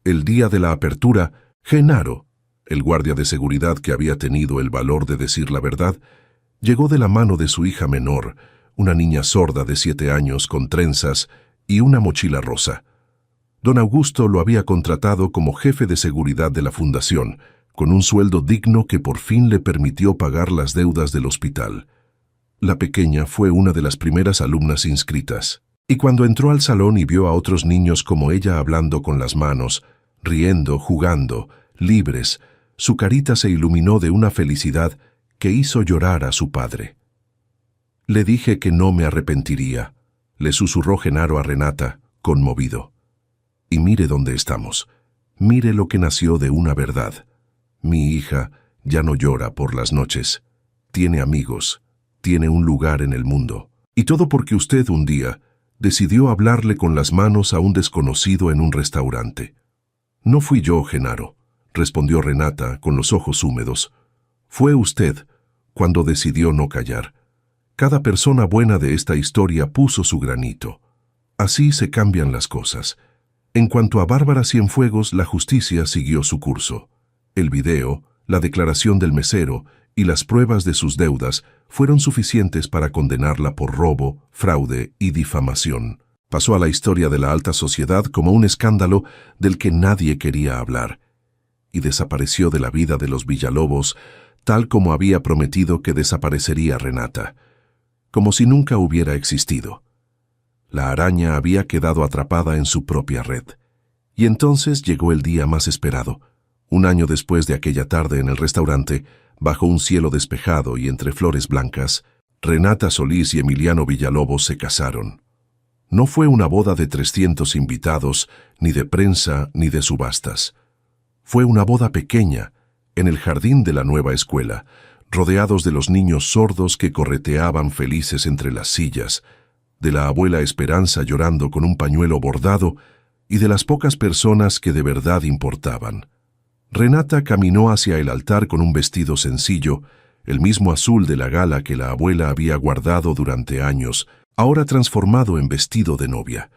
El día de la apertura, Genaro, el guardia de seguridad que había tenido el valor de decir la verdad, llegó de la mano de su hija menor, una niña sorda de 7 años con trenzas y una mochila rosa. Don Augusto lo había contratado como jefe de seguridad de la fundación, con un sueldo digno que por fin le permitió pagar las deudas del hospital. La pequeña fue una de las primeras alumnas inscritas. Y cuando entró al salón y vio a otros niños como ella hablando con las manos, riendo, jugando, libres, su carita se iluminó de una felicidad que hizo llorar a su padre. Le dije que no me arrepentiría, le susurró Genaro a Renata, conmovido. Y mire dónde estamos. Mire lo que nació de una verdad. Mi hija ya no llora por las noches. Tiene amigos, tiene un lugar en el mundo. Y todo porque usted un día decidió hablarle con las manos a un desconocido en un restaurante. No fui yo, Genaro, respondió Renata con los ojos húmedos. Fue usted cuando decidió no callar. Cada persona buena de esta historia puso su granito. Así se cambian las cosas. En cuanto a Bárbara Cienfuegos, la justicia siguió su curso. El video, la declaración del mesero y las pruebas de sus deudas fueron suficientes para condenarla por robo, fraude y difamación. Pasó a la historia de la alta sociedad como un escándalo del que nadie quería hablar, y desapareció de la vida de los Villalobos, tal como había prometido que desaparecería Renata, como si nunca hubiera existido. La araña había quedado atrapada en su propia red. Y entonces llegó el día más esperado. Un año después de aquella tarde en el restaurante, bajo un cielo despejado y entre flores blancas, Renata Solís y Emiliano Villalobos se casaron. No fue una boda de 300 invitados, ni de prensa, ni de subastas. Fue una boda pequeña, en el jardín de la nueva escuela, rodeados de los niños sordos que correteaban felices entre las sillas, de la abuela Esperanza llorando con un pañuelo bordado y de las pocas personas que de verdad importaban. Renata caminó hacia el altar con un vestido sencillo, el mismo azul de la gala que la abuela había guardado durante años, ahora transformado en vestido de novia.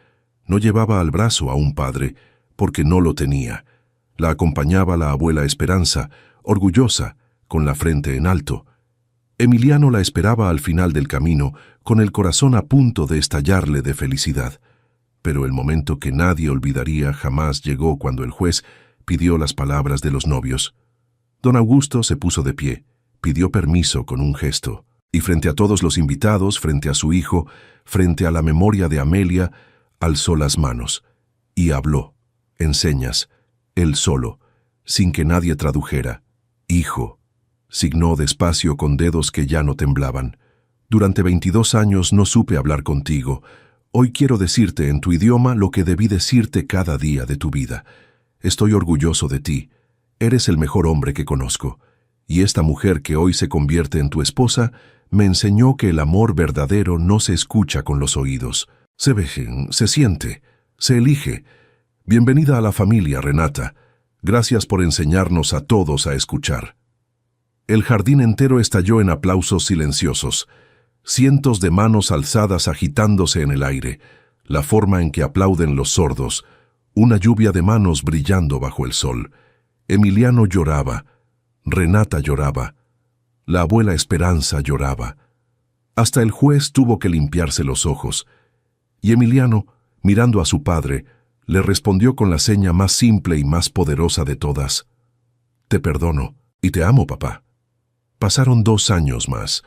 No llevaba al brazo a un padre, porque no lo tenía. La acompañaba la abuela Esperanza, orgullosa, con la frente en alto. Emiliano la esperaba al final del camino, con el corazón a punto de estallarle de felicidad. Pero el momento que nadie olvidaría jamás llegó cuando el juez pidió las palabras de los novios. Don Augusto se puso de pie, pidió permiso con un gesto, y frente a todos los invitados, frente a su hijo, frente a la memoria de Amelia, alzó las manos y habló, en señas, él solo, sin que nadie tradujera. Hijo, signó despacio con dedos que ya no temblaban. Durante 22 años no supe hablar contigo. Hoy quiero decirte en tu idioma lo que debí decirte cada día de tu vida. Estoy orgulloso de ti. Eres el mejor hombre que conozco. Y esta mujer que hoy se convierte en tu esposa me enseñó que el amor verdadero no se escucha con los oídos. Se ve, se siente, se elige. Bienvenida a la familia, Renata. Gracias por enseñarnos a todos a escuchar. El jardín entero estalló en aplausos silenciosos. Cientos de manos alzadas agitándose en el aire, la forma en que aplauden los sordos, una lluvia de manos brillando bajo el sol. Emiliano lloraba, Renata lloraba, la abuela Esperanza lloraba. Hasta el juez tuvo que limpiarse los ojos, y Emiliano, mirando a su padre, le respondió con la seña más simple y más poderosa de todas. Te perdono y te amo, papá. Pasaron 2 años más.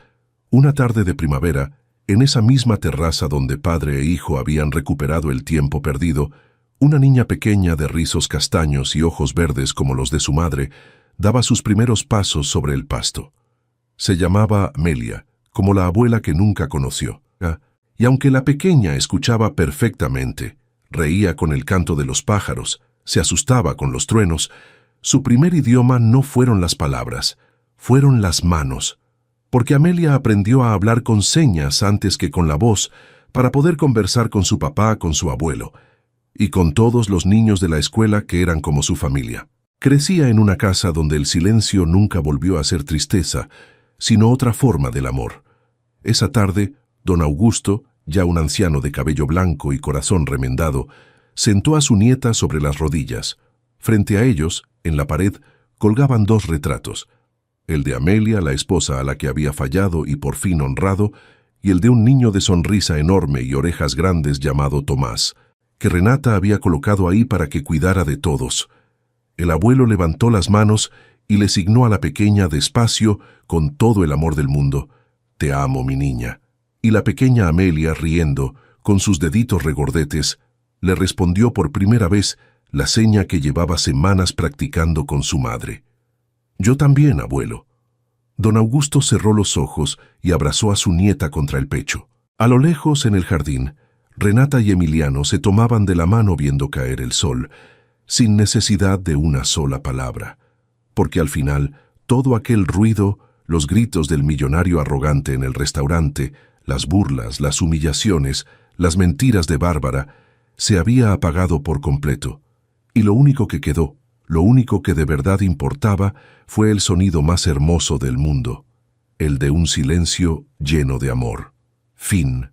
Una tarde de primavera, en esa misma terraza donde padre e hijo habían recuperado el tiempo perdido, una niña pequeña de rizos castaños y ojos verdes como los de su madre, daba sus primeros pasos sobre el pasto. Se llamaba Amelia, como la abuela que nunca conoció. Y aunque la pequeña escuchaba perfectamente, reía con el canto de los pájaros, se asustaba con los truenos, su primer idioma no fueron las palabras, fueron las manos, porque Amelia aprendió a hablar con señas antes que con la voz, para poder conversar con su papá, con su abuelo, y con todos los niños de la escuela que eran como su familia. Crecía en una casa donde el silencio nunca volvió a ser tristeza, sino otra forma del amor. Esa tarde, don Augusto, ya un anciano de cabello blanco y corazón remendado, sentó a su nieta sobre las rodillas. Frente a ellos, en la pared, colgaban 2 retratos, el de Amelia, la esposa a la que había fallado y por fin honrado, y el de un niño de sonrisa enorme y orejas grandes llamado Tomás, que Renata había colocado ahí para que cuidara de todos. El abuelo levantó las manos y le signó a la pequeña despacio, con todo el amor del mundo, «Te amo, mi niña». Y la pequeña Amelia, riendo, con sus deditos regordetes, le respondió por primera vez la seña que llevaba semanas practicando con su madre. «Yo también, abuelo». Don Augusto cerró los ojos y abrazó a su nieta contra el pecho. A lo lejos, en el jardín, Renata y Emiliano se tomaban de la mano viendo caer el sol, sin necesidad de una sola palabra, porque al final todo aquel ruido, los gritos del millonario arrogante en el restaurante, las burlas, las humillaciones, las mentiras de Bárbara, se había apagado por completo, y lo único que quedó, lo único que de verdad importaba, fue el sonido más hermoso del mundo, el de un silencio lleno de amor. Fin.